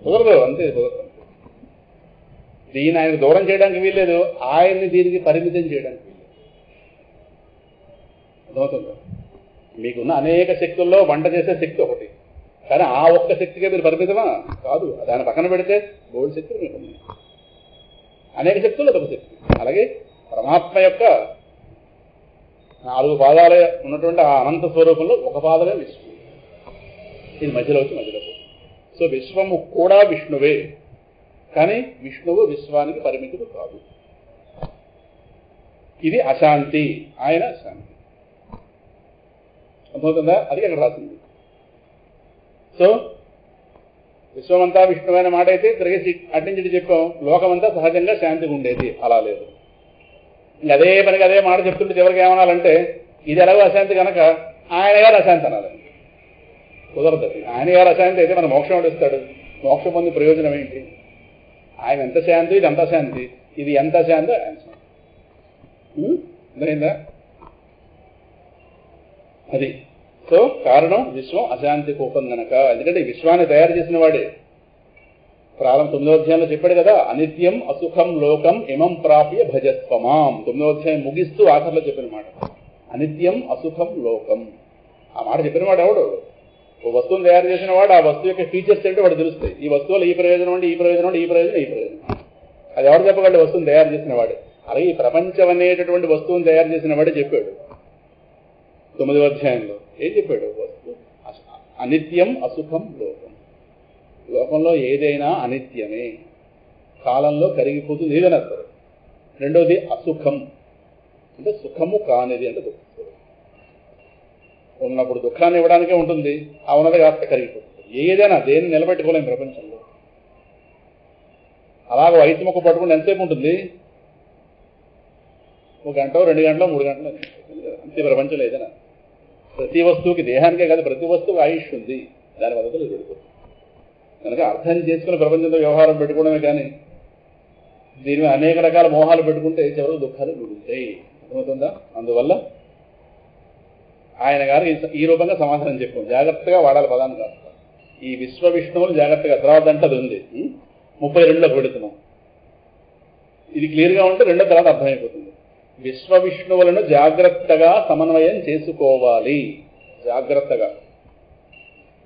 కుదరదు, అంతే కుదరదు. దీన్ని ఆయనకు దూరం చేయడానికి వీల్లేదు, ఆయన్ని దీనికి పరిమితం చేయడానికి వీల్లేదు. అర్థమవుతుందా? మీకున్న అనేక శక్తుల్లో వంట చేసే శక్తి ఒకటి, కానీ ఆ ఒక్క శక్తికే మీరు పరిమితమా? కాదు. దాన్ని పక్కన పెడితే బోల్డ్ శక్తులు మీకు ఉన్నాయి. అనేక శక్తులు అదొక శక్తి. అలాగే పరమాత్మ యొక్క 4 పాదాలు ఉన్నటువంటి ఆ అనంత స్వరూపంలో ఒక పాదమే విష్ణువు. ఇది మధ్యలో వచ్చి మధ్యలో పోతుంది. సో విశ్వము కూడా విష్ణువే, కానీ విష్ణువు విశ్వానికి పరిమితుడు కాదు. ఇది అశాంతి, ఆయన అశాంతి. అర్థమవుతుందా? అది అక్కడ రాసింది. సో విశ్వమంతా విష్ణువైన మాట అయితే తిరిగి అట్టించి చెప్పాం, లోకమంతా సహజంగా శాంతిగా ఉండేది. అలా లేదు. ఇంకా అదే పనికి అదే మాట చెప్తుంటే ఎవరికి ఏమనాలంటే, ఇది ఎలాగో అశాంతి కనుక ఆయన గారు అశాంతి అనాలి. కుదరదు. ఆయన గారు అశాంతి అయితే మన మోక్షం ఇస్తాడు. మోక్షం పొంది ప్రయోజనం ఏంటి? ఆయన ఎంత శాంతి, ఇది ఎంత శాంతి, ఇది ఎంత శాంతి, ఆయన శాంతి. అర్థమైందా? అది. సో కారణం విశ్వం అశాంతి కోపం గనక. ఎందుకంటే ఈ విశ్వాన్ని తయారు చేసిన వాడే. ప్రారంభ 9వ అధ్యాయంలో చెప్పాడు కదా, అనిత్యం అసుఖం లోకం ఇమం ప్రాప్య భజస్వమాం. 9వ అధ్యాయం ముగిస్తూ ఆఖరిలో చెప్పిన మాట అనిత్యం అసుఖం లోకం. ఆ మాట చెప్పిన వాడు ఎవడు? ఓ వస్తువును తయారు చేసిన వాడు ఆ వస్తువు యొక్క ఫీచర్స్ ఏంటో వాడు తెలుస్తాయి. ఈ వస్తువులో ఈ ప్రయోజనం ఉండి, ఈ ప్రయోజనం ఉండి, ఈ ప్రయోజనం, ఈ ప్రయోజనం. అది ఎవరు చెప్పగలడు? వస్తువును తయారు చేసిన వాడు. అలాగే ఈ ప్రపంచం అనేటటువంటి వస్తువును తయారు చేసిన వాడే చెప్పాడు 9వ అధ్యాయంలో. ఏం చెప్పాడు? వస్తువు అనిత్యం అసుఖం లోకం. లోకంలో ఏదైనా అనిత్యమే, కాలంలో కరిగిపోతుంది, ఏదైనా సరే. రెండోది అసుఖం, అంటే సుఖము కానిది, అంటే దుఃఖం. ఉన్నప్పుడు దుఃఖాన్ని ఇవ్వడానికే ఉంటుంది, ఆ ఉన్నది కాస్త కరిగిపోతుంది. ఏదైనా దేన్ని నిలబెట్టుకోలేం ప్రపంచంలో. అలాగ వయసు మొక్క పట్టుకుంటే ఎంతసేపు ఉంటుంది? 1 గంట, 2 గంటలు, 3 గంటలు అంతే. ప్రపంచంలో ఏదైనా ప్రతి వస్తువుకి, దేహానికే కాదు ప్రతి వస్తువుకి ఆయుష్ ఉంది. దాని వద్దలు పెడిపోతుంది. కనుక అర్థం చేసుకుని ప్రపంచంలో వ్యవహారం పెట్టుకోవడమే కానీ దీని మీద అనేక రకాల మోహాలు పెట్టుకుంటే చివరికి దుఃఖాలు మిగులుతాయి. అర్థమవుతుందా? అందువల్ల ఆయన గారు ఈ రూపంగా సమాధానం చెప్పాం. జాగ్రత్తగా వాడాలి పదాన్ని కాదు. ఈ విశ్వ విష్ణువులు జాగ్రత్తగా, తర్వాత అంటే అది ఉంది 32లోకి పెడుతున్నాం. ఇది క్లియర్గా ఉంటే రెండో తర్వాత అర్థమైపోతుంది. విశ్వ విష్ణువులను జాగ్రత్తగా సమన్వయం చేసుకోవాలి. జాగ్రత్తగా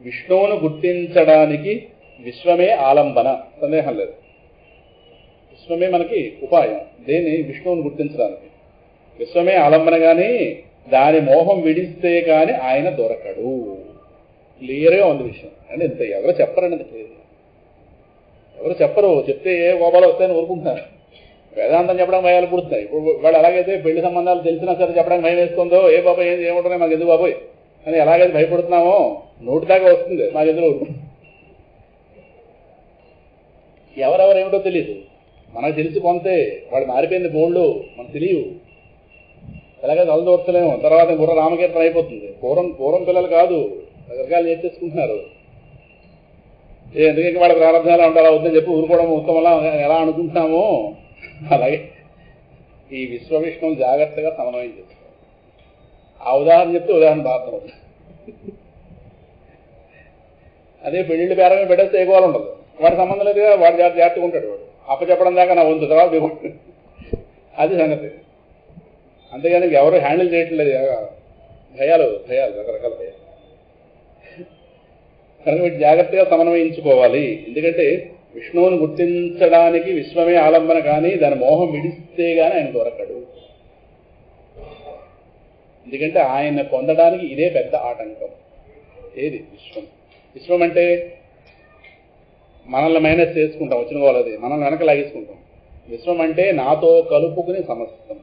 విష్ణువును గుర్తించడానికి విశ్వమే ఆలంబన, సందేహం లేదు. విశ్వమే మనకి ఉపాయం దేన్ని విష్ణువును గుర్తించడానికి. విశ్వమే ఆలంబన, కానీ దాని మోహం విడిస్తే కానీ ఆయన దొరకడు. క్లియర్గా ఉంది విషయం. అంటే ఇంత ఎవరో చెప్పరండి, క్లియర్గా. ఎవరు చెప్పరు, చెప్తే ఏ కోపాలు వస్తాయని ఊరుకుంటున్నారు. వేదాంతం చెప్పడానికి భయాలు పుడుతున్నాయి. ఇప్పుడు వాళ్ళు ఎలాగైతే పెళ్లి సంబంధాలు తెలిసినా సరే చెప్పడానికి భయం వేస్తుందో, ఏ బాబాయ్ ఏముంటున్నాయి మాకు ఎందుకు బాబాయ్ అని ఎలాగైతే భయపడుతున్నామో నోటి దాకా వస్తుంది మాకు ఎందుకు ఊరుకుంటుంది. ఎవరెవరు ఏమిటో తెలియదు, మనకు తెలిసి కొంతే, వాడు మారిపోయింది బోళ్ళు మనకు తెలియవు. ఎలాగే తలదోర్చలేము, తర్వాత గుర్ర రామకీర్తన అయిపోతుంది. పూర్వం పిల్లలు కాదు, రకరకాలు నేర్చేసుకుంటున్నారు. ఎందుకంటే వాళ్ళ ప్రారంభాలు ఉండాలా వద్దని చెప్పి ఊరుకోవడం ఉత్తమంలా ఎలా అనుకుంటున్నామో అలాగే ఈ విశ్వవిష్ణువు జాగ్రత్తగా సమన్వయం చేస్తారు. ఆ ఉదాహరణ చెప్తే ఉదాహరణ ప్రార్థన అవుతుంది. అదే పెళ్లిళ్ళు బేరమే పెట్టేస్తే ఎక్కువ ఉండదు, వాడి సంబంధం లేదుగా, వాడు జాగ్రత్తగా ఉంటాడు. వాడు అప్పచెప్పడం దాకా నా వంతు తర్వాత అది సంగతి. అంతేగాని ఎవరు హ్యాండిల్ చేయట్లేదు. భయాలు రకరకాల భయాలు. కనుక వీటి జాగ్రత్తగా సమన్వయించుకోవాలి. ఎందుకంటే విష్ణువుని గుర్తించడానికి విశ్వమే ఆలంబన, కానీ దాని మోహం విడిస్తే గాని ఆయన దొరకడు. ఎందుకంటే ఆయన పొందడానికి ఇదే పెద్ద ఆటంకం. ఏది విశ్వం? విశ్వం అంటే మనల్ని మైనస్ చేసుకుంటాం, వచ్చిన వాళ్ళది మనల్ని వెనక లాగేసుకుంటాం. విశ్వం అంటే నాతో కలుపుకుని సమస్తం,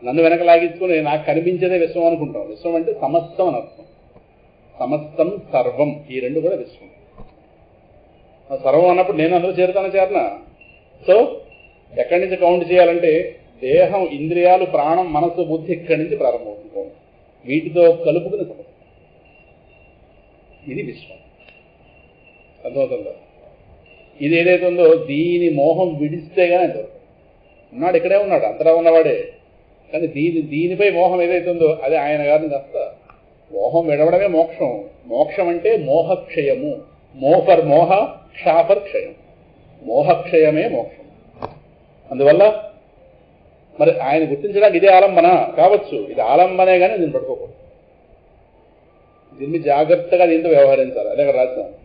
నన్ను వెనక లాగించుకుని నాకు కనిపించేదే విశ్వం అనుకుంటాం. విశ్వం అంటే సమస్తం అని అర్థం. సమస్తం సర్వం, ఈ రెండు కూడా విశ్వం. సర్వం అన్నప్పుడు నేను అందులో చేరనా? సో ఎక్కడి నుంచి కౌంట్ చేయాలంటే దేహం, ఇంద్రియాలు, ప్రాణం, మనస్సు, బుద్ధి ఇక్కడి నుంచి ప్రారంభమవుతుంది. వీటితో కలుపుకుని సమస్తం, ఇది విశ్వం. అర్థమవుతుందా? ఇది ఏదైతే ఉందో దీని మోహం విడిస్తే కానీ దొరకదు. ఉన్నాడు, ఇక్కడే ఉన్నాడు, అంతటా ఉన్నవాడే. కానీ దీనిపై మోహం ఏదైతే ఉందో అది ఆయన గారిని కాస్త మోహం విడవడమే మోక్షం. మోక్షం అంటే మోహక్షయము. మోహర్ మోహ, క్షాపర్ క్షయం. మోహక్షయమే మోక్షం. అందువల్ల మరి ఆయన గుర్తించడానికి ఇదే ఆలంబన కావచ్చు, ఇది ఆలంబనే కానీ దీన్ని పట్టుకోకూడదు. దీన్ని జాగ్రత్తగా దీంతో వ్యవహరించాలి. అదే అక్కడ రాశాను.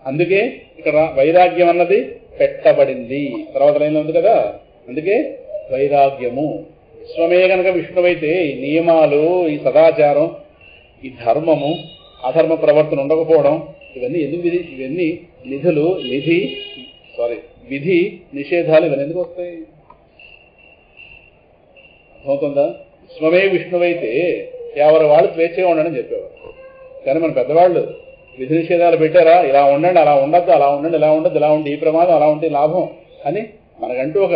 అందుకే ఇక్కడ వైరాగ్యం అన్నది పెట్టబడింది, తర్వాత లైన్లో ఉంది కదా. అందుకే వైరాగ్యము. విశ్వమే కనుక విష్ణువైతే ఈ నియమాలు, ఈ సదాచారం, ఈ ధర్మము, అధర్మ ప్రవర్తన ఉండకపోవడం, ఇవన్నీ ఎందుకు? ఇవన్నీ విధి నిషేధాలు ఇవన్నీ ఎందుకు వస్తాయి? అర్థమవుతుందా? విశ్వమే విష్ణువైతే ఎవరి వాళ్ళు స్వేచ్ఛగా ఉండని చెప్పేవారు. కానీ మన పెద్దవాళ్ళు విధి నిషేధాలు పెట్టారా, ఇలా ఉండండి, అలా ఉండద్దు, అలా ఉండండి, ఇలా ఉండద్దు, ఇలా ఉంటే ఈ ప్రమాదం, అలా ఉంటే లాభం అని మనకంటూ ఒక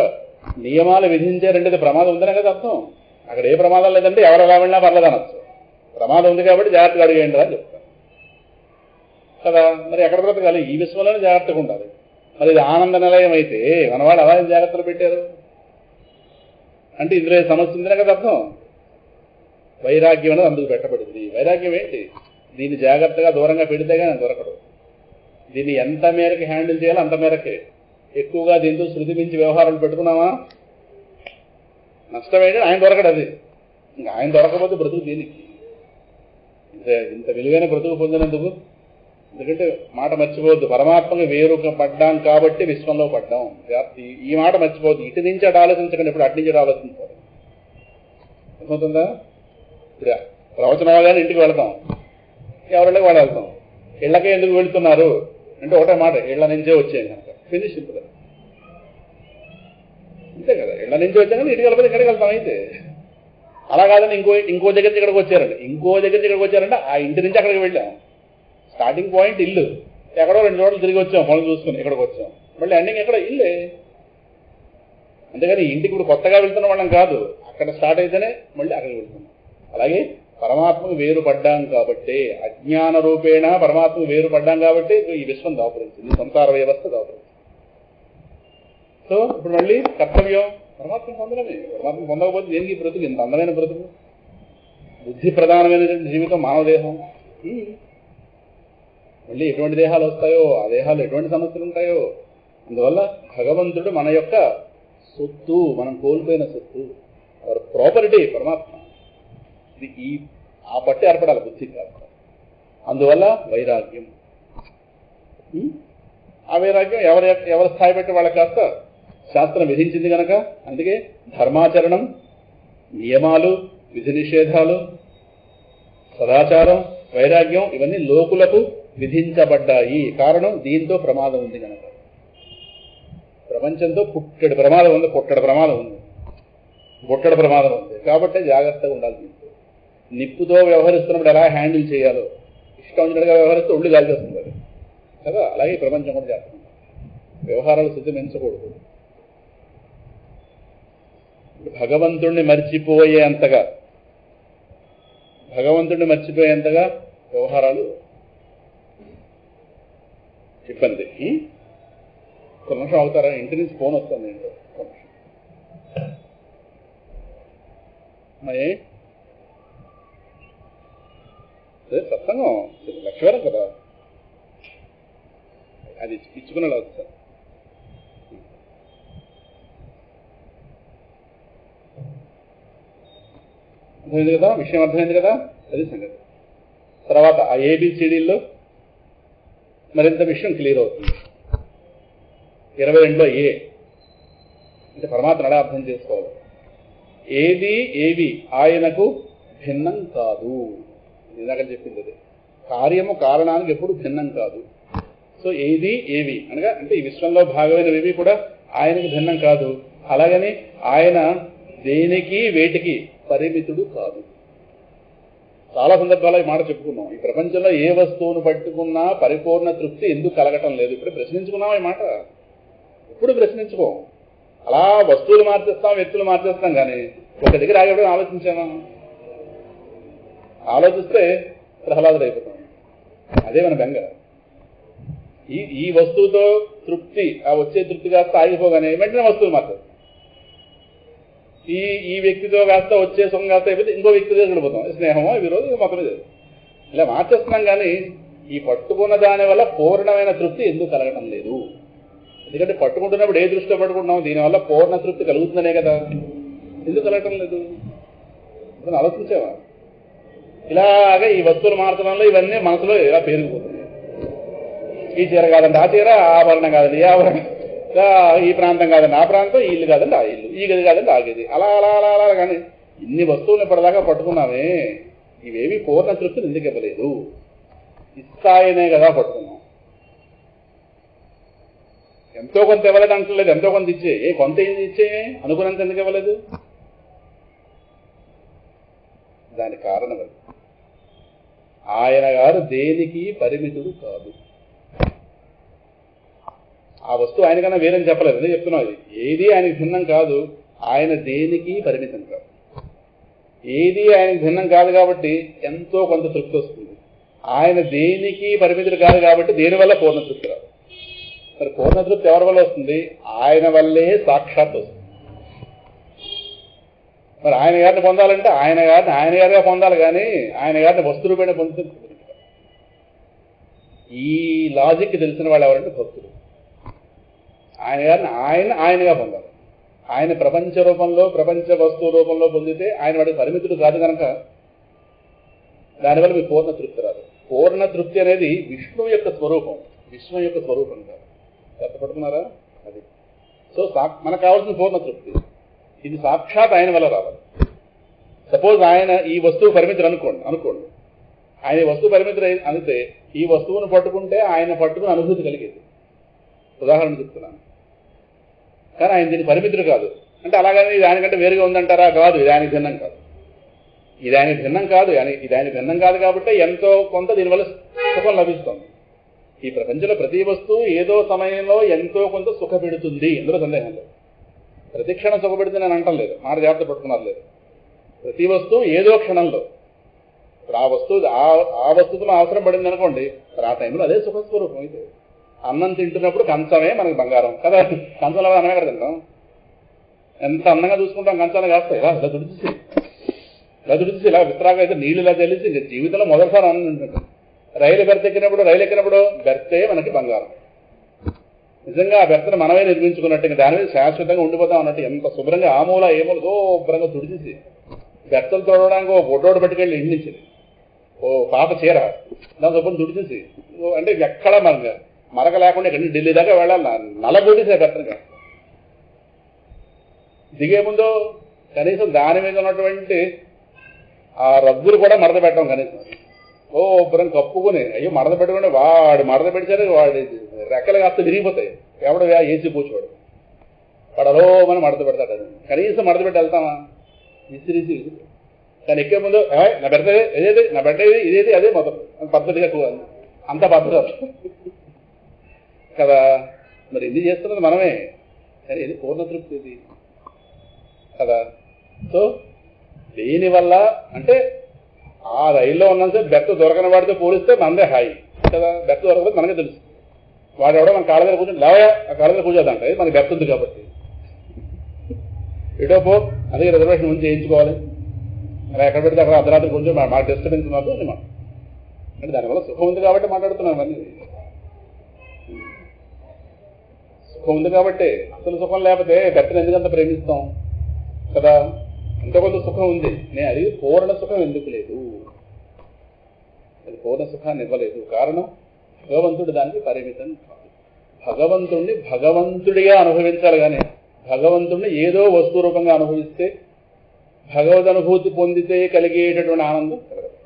నియమాలు విధించారంటే ఇది ప్రమాదం ఉందనే కదా అర్థం. అక్కడ ఏ ప్రమాదం లేదంటే ఎవరు ఎలా వెళ్ళినా పర్లేదు అనొచ్చు. ప్రమాదం ఉంది కాబట్టి జాగ్రత్తగా అడిగేయండి అని చెప్తారు కదా. మరి ఎక్కడ బ్రతకాలి? ఈ విశ్వంలోనే జాగ్రత్తగా ఉండాలి. మరి ఇది ఆనంద నిలయం అయితే మన వాళ్ళు అలా జాగ్రత్తలు పెట్టారు అంటే ఇందులో సమస్య ఉందనే కదా అర్థం. వైరాగ్యం అనేది అందుకు పెట్టబడింది. వైరాగ్యం ఏంటి? దీన్ని జాగ్రత్తగా దూరంగా పెడితే కానీ దొరకడు. దీన్ని ఎంత మేరకు హ్యాండిల్ చేయాలో అంత మేరకే. ఎక్కువగా దీంతో శృతి మించి వ్యవహారాలు పెట్టుకున్నామా నష్టం ఏంటి? ఆయన దొరకడు. అది ఇంకా ఆయన దొరకకపోతే బ్రతుకు దీనికి ఇంత విలువైన బ్రతుకు పొందినందుకు. ఎందుకంటే మాట మర్చిపోవద్దు, పరమాత్మగా వేరుగా పడ్డాం కాబట్టి విశ్వంలో పడ్డాం. ఈ మాట మర్చిపోవద్దు. ఇటు నుంచి అటు ఆలోచించకండి, ఇప్పుడు అటు నుంచి అటు ఆలోచించాలి. అర్థమవుతుందా? ఇప్పుడు ప్రవచనం అవగానే ఇంటికి వెళతాం, ఎవరిళ్ళకి వాళ్ళు వెళ్తాం. ఇళ్ళకే ఎందుకు వెళుతున్నారు అంటే ఒకటే మాట, ఇళ్ల నుంచే వచ్చాను కనుక. Finish simple. అంతే కదా, ఇళ్ల నుంచి వచ్చాం కానీ ఇంటికి వెళ్ళకపోతే ఇక్కడికి వెళ్తాం. అయితే అలా కాదని ఇంకో దగ్గర నుంచి ఇక్కడికి వచ్చారండి, ఆ ఇంటి నుంచి అక్కడికి వెళ్ళాం. స్టార్టింగ్ పాయింట్ ఇల్లు, ఎక్కడో 2 చోట్ల తిరిగి వచ్చాం, పనులు చూసుకుని ఇక్కడికి వచ్చాం. మళ్ళీ ఎండింగ్ ఎక్కడ? ఇల్లే. అంతేగాని ఇంటికి ఇప్పుడు కొత్తగా వెళ్తున్న వాళ్ళం కాదు, అక్కడ స్టార్ట్ అయితేనే మళ్ళీ అక్కడికి వెళ్తున్నాం. అలాగే పరమాత్మకు వేరుపడ్డాం కాబట్టి, అజ్ఞాన రూపేణ పరమాత్మకు వేరుపడ్డాం కాబట్టి ఈ విశ్వం దాపురించింది, సంసార వ్యవస్థ దాపురించింది. సో ఇప్పుడు మళ్ళీ కర్తవ్యం పరమాత్మ పొందడమే. పరమాత్మ పొందకపోతే దేనికి బ్రతుకు? ఇంత అందమైన బ్రతుకు, బుద్ధి ప్రధానమైనటువంటి జీవితం, మానవ దేహం. మళ్ళీ ఎటువంటి దేహాలు వస్తాయో, ఆ దేహాలు ఎటువంటి సమస్యలు ఉంటాయో. అందువల్ల భగవంతుడు మన యొక్క సొత్తు, మనం కోల్పోయిన సొత్తు, అవర్ ప్రాపర్టీ పరమాత్మ. ఇది ఆ పట్టి ఏర్పడాలి, బుద్ధి కాదు. అందువల్ల వైరాగ్యం. ఆ వైరాగ్యం ఎవరి స్థాయి పెట్టి వాళ్ళకి కాస్త శాస్త్రం విధించింది కనుక. అందుకే ధర్మాచరణం, నియమాలు, విధి నిషేధాలు, సదాచారం, వైరాగ్యం ఇవన్నీ లోకులకు విధించబడ్డాయి. కారణం దీంతో ప్రమాదం ఉంది కనుక. ప్రపంచంతో పుట్టడి ప్రమాదం ఉంది, పుట్టడి ప్రమాదం ఉంది, పుట్టడి ప్రమాదం ఉంది. కాబట్టి జాగ్రత్తగా ఉండాలి. నిప్పుతో వ్యవహరిస్తున్నప్పుడు ఎలా హ్యాండిల్ చేయాలో ఇష్టం వచ్చినట్టుగా వ్యవహరిస్తే ఒళ్ళు గాల్చేస్తుంది అది కదా. అలాగే ప్రపంచం కూడా చేస్తుంది. వ్యవహారాలు సిద్ధమించకూడదు. భగవంతుణ్ణి మర్చిపోయేంతగా వ్యవహారాలు ఇబ్బంది. ఒక నిమిషం అవుతారా? ఇంటి నుంచి ఫోన్ వస్తుంది. ఏంటో సత్సంగం లక్ష్మీవారం కదా, అది ఇచ్చుకున్నాడు సార్. అర్థమైంది కదా, విషయం అర్థమైంది కదా, అది సంగతి. తర్వాత ఆ ఏబిసిడీల్లో మరింత విషయం క్లియర్ అవుతుంది. 22లో ఏ అంటే పరమాత్మను ఎలా అర్థం చేసుకోవాలి. ఏవి ఆయనకు భిన్నం కాదు. ఇందాక చెప్పింది అది. కార్యము కారణానికి ఎప్పుడు భిన్నం కాదు. సో ఏవి అనగా అంటే ఈ విశ్వంలో భాగమైనవి కూడా ఆయనకు భిన్నం కాదు. అలాగని ఆయన దేనికి వేటికి పరిమితుడు కాదు. చాలా సందర్భాల్లో ఈ మాట చెప్పుకున్నాం. ఈ ప్రపంచంలో ఏ వస్తువును పట్టుకున్నా పరిపూర్ణ తృప్తి ఎందుకు కలగటం లేదు. ఇప్పుడు ప్రశ్నించుకున్నాం ఈ మాట. ఇప్పుడు ప్రశ్నించుకోం. అలా వస్తువులు మార్చేస్తాం, వ్యక్తులు మార్చేస్తాం, కానీ ఒక దగ్గర ఆగేప్పుడు ఆలోచించామా? ఆలోచిస్తే ప్రహ్లాదుడు అయిపోతాం. అదే మన బెంగ. ఈ వస్తువుతో తృప్తి, ఆ వచ్చే తృప్తి కాస్త ఆగిపోగానే వెంటనే వస్తువులు మార్చేస్తాం. ఈ వ్యక్తితో కాస్త వచ్చే సొంగ కాస్త అయిపోతే ఇంకో వ్యక్తితో గడిపోతాం. స్నేహమో విరోధం మొత్తం మీద ఇలా మార్చేస్తున్నాం. కానీ ఈ పట్టుకున్న దాని వల్ల పూర్ణమైన తృప్తి ఎందుకు కలగటం లేదు? ఎందుకంటే పట్టుకుంటున్నప్పుడు ఏ దృష్టిలో పట్టుకుంటున్నాం, దీనివల్ల పూర్ణ తృప్తి కలుగుతుందనే కదా. ఎందుకు కలగటం లేదు ఆలోచించావా? ఇలాగా ఈ వస్తువులు మార్చడంలో ఇవన్నీ మనసులో ఇలా పేరుకుపోతున్నాయి. ఈ చీర కాదండి ఆ చీర, ఆభరణం కాదండి ఈ ఆభరణం, ఈ ప్రాంతం కాదండి ఆ ప్రాంతం, ఈ ఇల్లు కాదండి ఆ ఇల్లు, ఈ గది కాదండి ఆ గది, అలా అలా అలా అలా. కానీ ఇన్ని వస్తువులు ఇప్పటిదాకా పట్టుకున్నామే, ఇవేవి పూర్ణ తృప్తిని ఎందుకు ఇవ్వలేదు? ఇస్తాయనే కదా పట్టుకున్నాం. ఎంతో కొంత ఇవ్వలేదు అంటలేదు, ఎంతో కొంత ఇచ్చే. కొంత ఏం ఇచ్చే అనుకున్నంత ఎందుకు ఇవ్వలేదు? దానికి కారణం అది. ఆయన గారు దేనికి పరిమితుడు కాదు. ఆ వస్తువు ఆయనకన్నా వేరని చెప్పలేదు, అదే చెప్తున్నాం. అది ఏది ఆయనకి భిన్నం కాదు, ఆయన దేనికి పరిమితం కాదు. ఏది ఆయనకి భిన్నం కాదు కాబట్టి ఎంతో కొంత తృప్తి వస్తుంది. ఆయన దేనికి పరిమితుడు కాదు కాబట్టి దేనివల్ల పూర్ణ తృప్తి రాదు. మరి పూర్ణ తృప్తి ఎవరి వల్ల వస్తుంది? ఆయన వల్లే సాక్షాత్ వస్తుంది. మరి ఆయన గారిని పొందాలంటే ఆయన గారిగా పొందాలి, కానీ ఆయన గారిని వస్తు రూపేణ పొందుతుంది. ఈ లాజిక్ తెలిసిన వాళ్ళు ఎవరంటే భక్తులు. ఆయన గారిని ఆయనగా పొందాలి. ఆయన ప్రపంచ రూపంలో, ప్రపంచ వస్తువు రూపంలో పొందితే ఆయన వాడి పరిమితుడు కాదు కనుక దానివల్ల మీకు పూర్ణ తృప్తి రాదు. పూర్ణ తృప్తి అనేది విష్ణువు యొక్క స్వరూపం, విశ్వం యొక్క స్వరూపం కాదు. చెప్పబడుతున్నారా? అది. సో మనకు కావాల్సిన పూర్ణ తృప్తి ఇది సాక్షాత్ ఆయన వల్ల రావాలి. సపోజ్ ఆయన ఈ వస్తువు పరిమితులు అనుకోండి ఆయన వస్తువు పరిమితులు అనితే ఈ వస్తువును పట్టుకుంటే ఆయన పట్టుకుని అనుభూతి కలిగేది. ఉదాహరణ చెప్తున్నాను. కానీ ఆయన దీని పరిమితులు కాదు అంటే అలాగని ఇది ఆయనకంటే వేరుగా ఉందంటారా? కాదు, ఇది ఆయనకి భిన్నం కాదు. ఇది ఆయనకి భిన్నం కాదు. ఇది ఆయన భిన్నం కాదు కాబట్టి ఎంతో కొంత దీనివల్ల సుఖం లభిస్తుంది. ఈ ప్రపంచంలో ప్రతి వస్తువు ఏదో సమయంలో ఎంతో కొంత సుఖ పెడుతుంది, అందులో సందేహం లేదు. ప్రతి క్షణం సుఖపెడుతుంది అని అంటం లేదు, మాట జాగ్రత్త పట్టుకున్నారు లేదు. ప్రతి వస్తువు ఏదో క్షణంలో ఇప్పుడు ఆ వస్తువుతో అవసరం పడింది అనుకోండి, ఆ టైంలో అదే సుఖస్వరూపం. అయితే అన్నం తింటున్నప్పుడు కంచమే మనకి బంగారం కదా. కంచంలో అన్నమే కదా తింటాం. ఎంత అందంగా చూసుకుంటాం, కంచాలు కాస్తాయి ఇలా తుడిచి ఇలా విత్రాగా అయితే నీళ్ళు ఇలా తెలిసి ఇంకా జీవితంలో మొదటిసారి అన్నం తింటుంటాం. రైలు ఎక్కినప్పుడు బెర్తే మనకి బంగారం. నిజంగా ఆ బెర్తను మనమే నిర్మించుకున్నట్టు దాని మీద శాశ్వతంగా ఉండిపోతాం అన్నట్టు ఎంత శుభ్రంగా ఆమూల ఏమూలతో శుభ్రంగా తుడిచేసి బెర్తలు తోడడానికి ఓ బొడ్డోడు పట్టుకెళ్ళి ఇండించింది, ఓ పాత చీర దాని శుభ్రం తుడిచేసి అంటే ఎక్కడ మరక లేకుండా ఇక్కడ ఢిల్లీ దాకా వెళ్ళాలి, నలగొట్టేసే బెర్తగా దిగే ముందు కనీసం దాని మీద ఉన్నటువంటి ఆ రగ్గులు కూడా మడత పెట్టడం కనీసం ఓ శుభ్రం కప్పుకొని అయ్యో మడత పెట్టుకుంటే వాడు మడత పెడిచారు వాడి రెక్కలు కాస్త విరిగిపోతాయి. ఎవడు ఏసీ పూచివాడు వాడు అలోమని మడత పెడతాడు. అది కనీసం మడత పెట్టి వెళ్తామా? విసిరిసి దాన్ని ఎక్కే ముందు నా పెడతాది ఇదేది, నా పెట్టేది ఇదేది, అదే మొదలు పద్ధతిగా చూడాలి. అంత పద్ధతి కదా. మరి ఇది చేస్తున్నది మనమే, కానీ ఇది పూర్ణతృప్తి ఇది కదా. సో దీనివల్ల అంటే ఆ రైల్లో ఉన్నంతసేపు బెర్త్ దొరకని వాడితో పోలిస్తే మనదే హాయి కదా. బెర్త్ దొరకకపోతే మనకే తెలుసు. వాడు ఎవడో మన కాళ్ళ దగ్గర కూర్చొని లేవయా ఆ కాళ్ళ దగ్గర కూర్చోదంట, మనకి బెర్త్ ఉంది కాబట్టి. ఎటో పో అందుకే రిజర్వేషన్ ముందు చేయించుకోవాలి. అలా ఎక్కడ పెడితే అక్కడ అర్ధరాత్రి కొంచెం మాకు డిస్టర్బెన్స్ మాకు అని మాట. అంటే దానివల్ల సుఖం ఉంది కాబట్టి మాట్లాడుతున్నాను. అన్నీ సుఖం ఉంది కాబట్టి. అసలు సుఖం లేకపోతే బెర్తను ఎందుకంత ప్రేమిస్తాం కదా. ఎంతో కొంత సుఖం ఉంది. నేను అది పూర్ణ సుఖం ఎందుకు లేదు, అది పూర్ణ సుఖాన్ని ఇవ్వలేదు. కారణం భగవంతుడు దానికి పరిమితం కాదు. భగవంతుణ్ణి భగవంతుడిగా అనుభవించాలి, కానీ భగవంతుణ్ణి ఏదో వస్తు రూపంగా అనుభవిస్తే భగవద్ అనుభూతి పొందితే కలిగేటటువంటి ఆనందం కలగదు.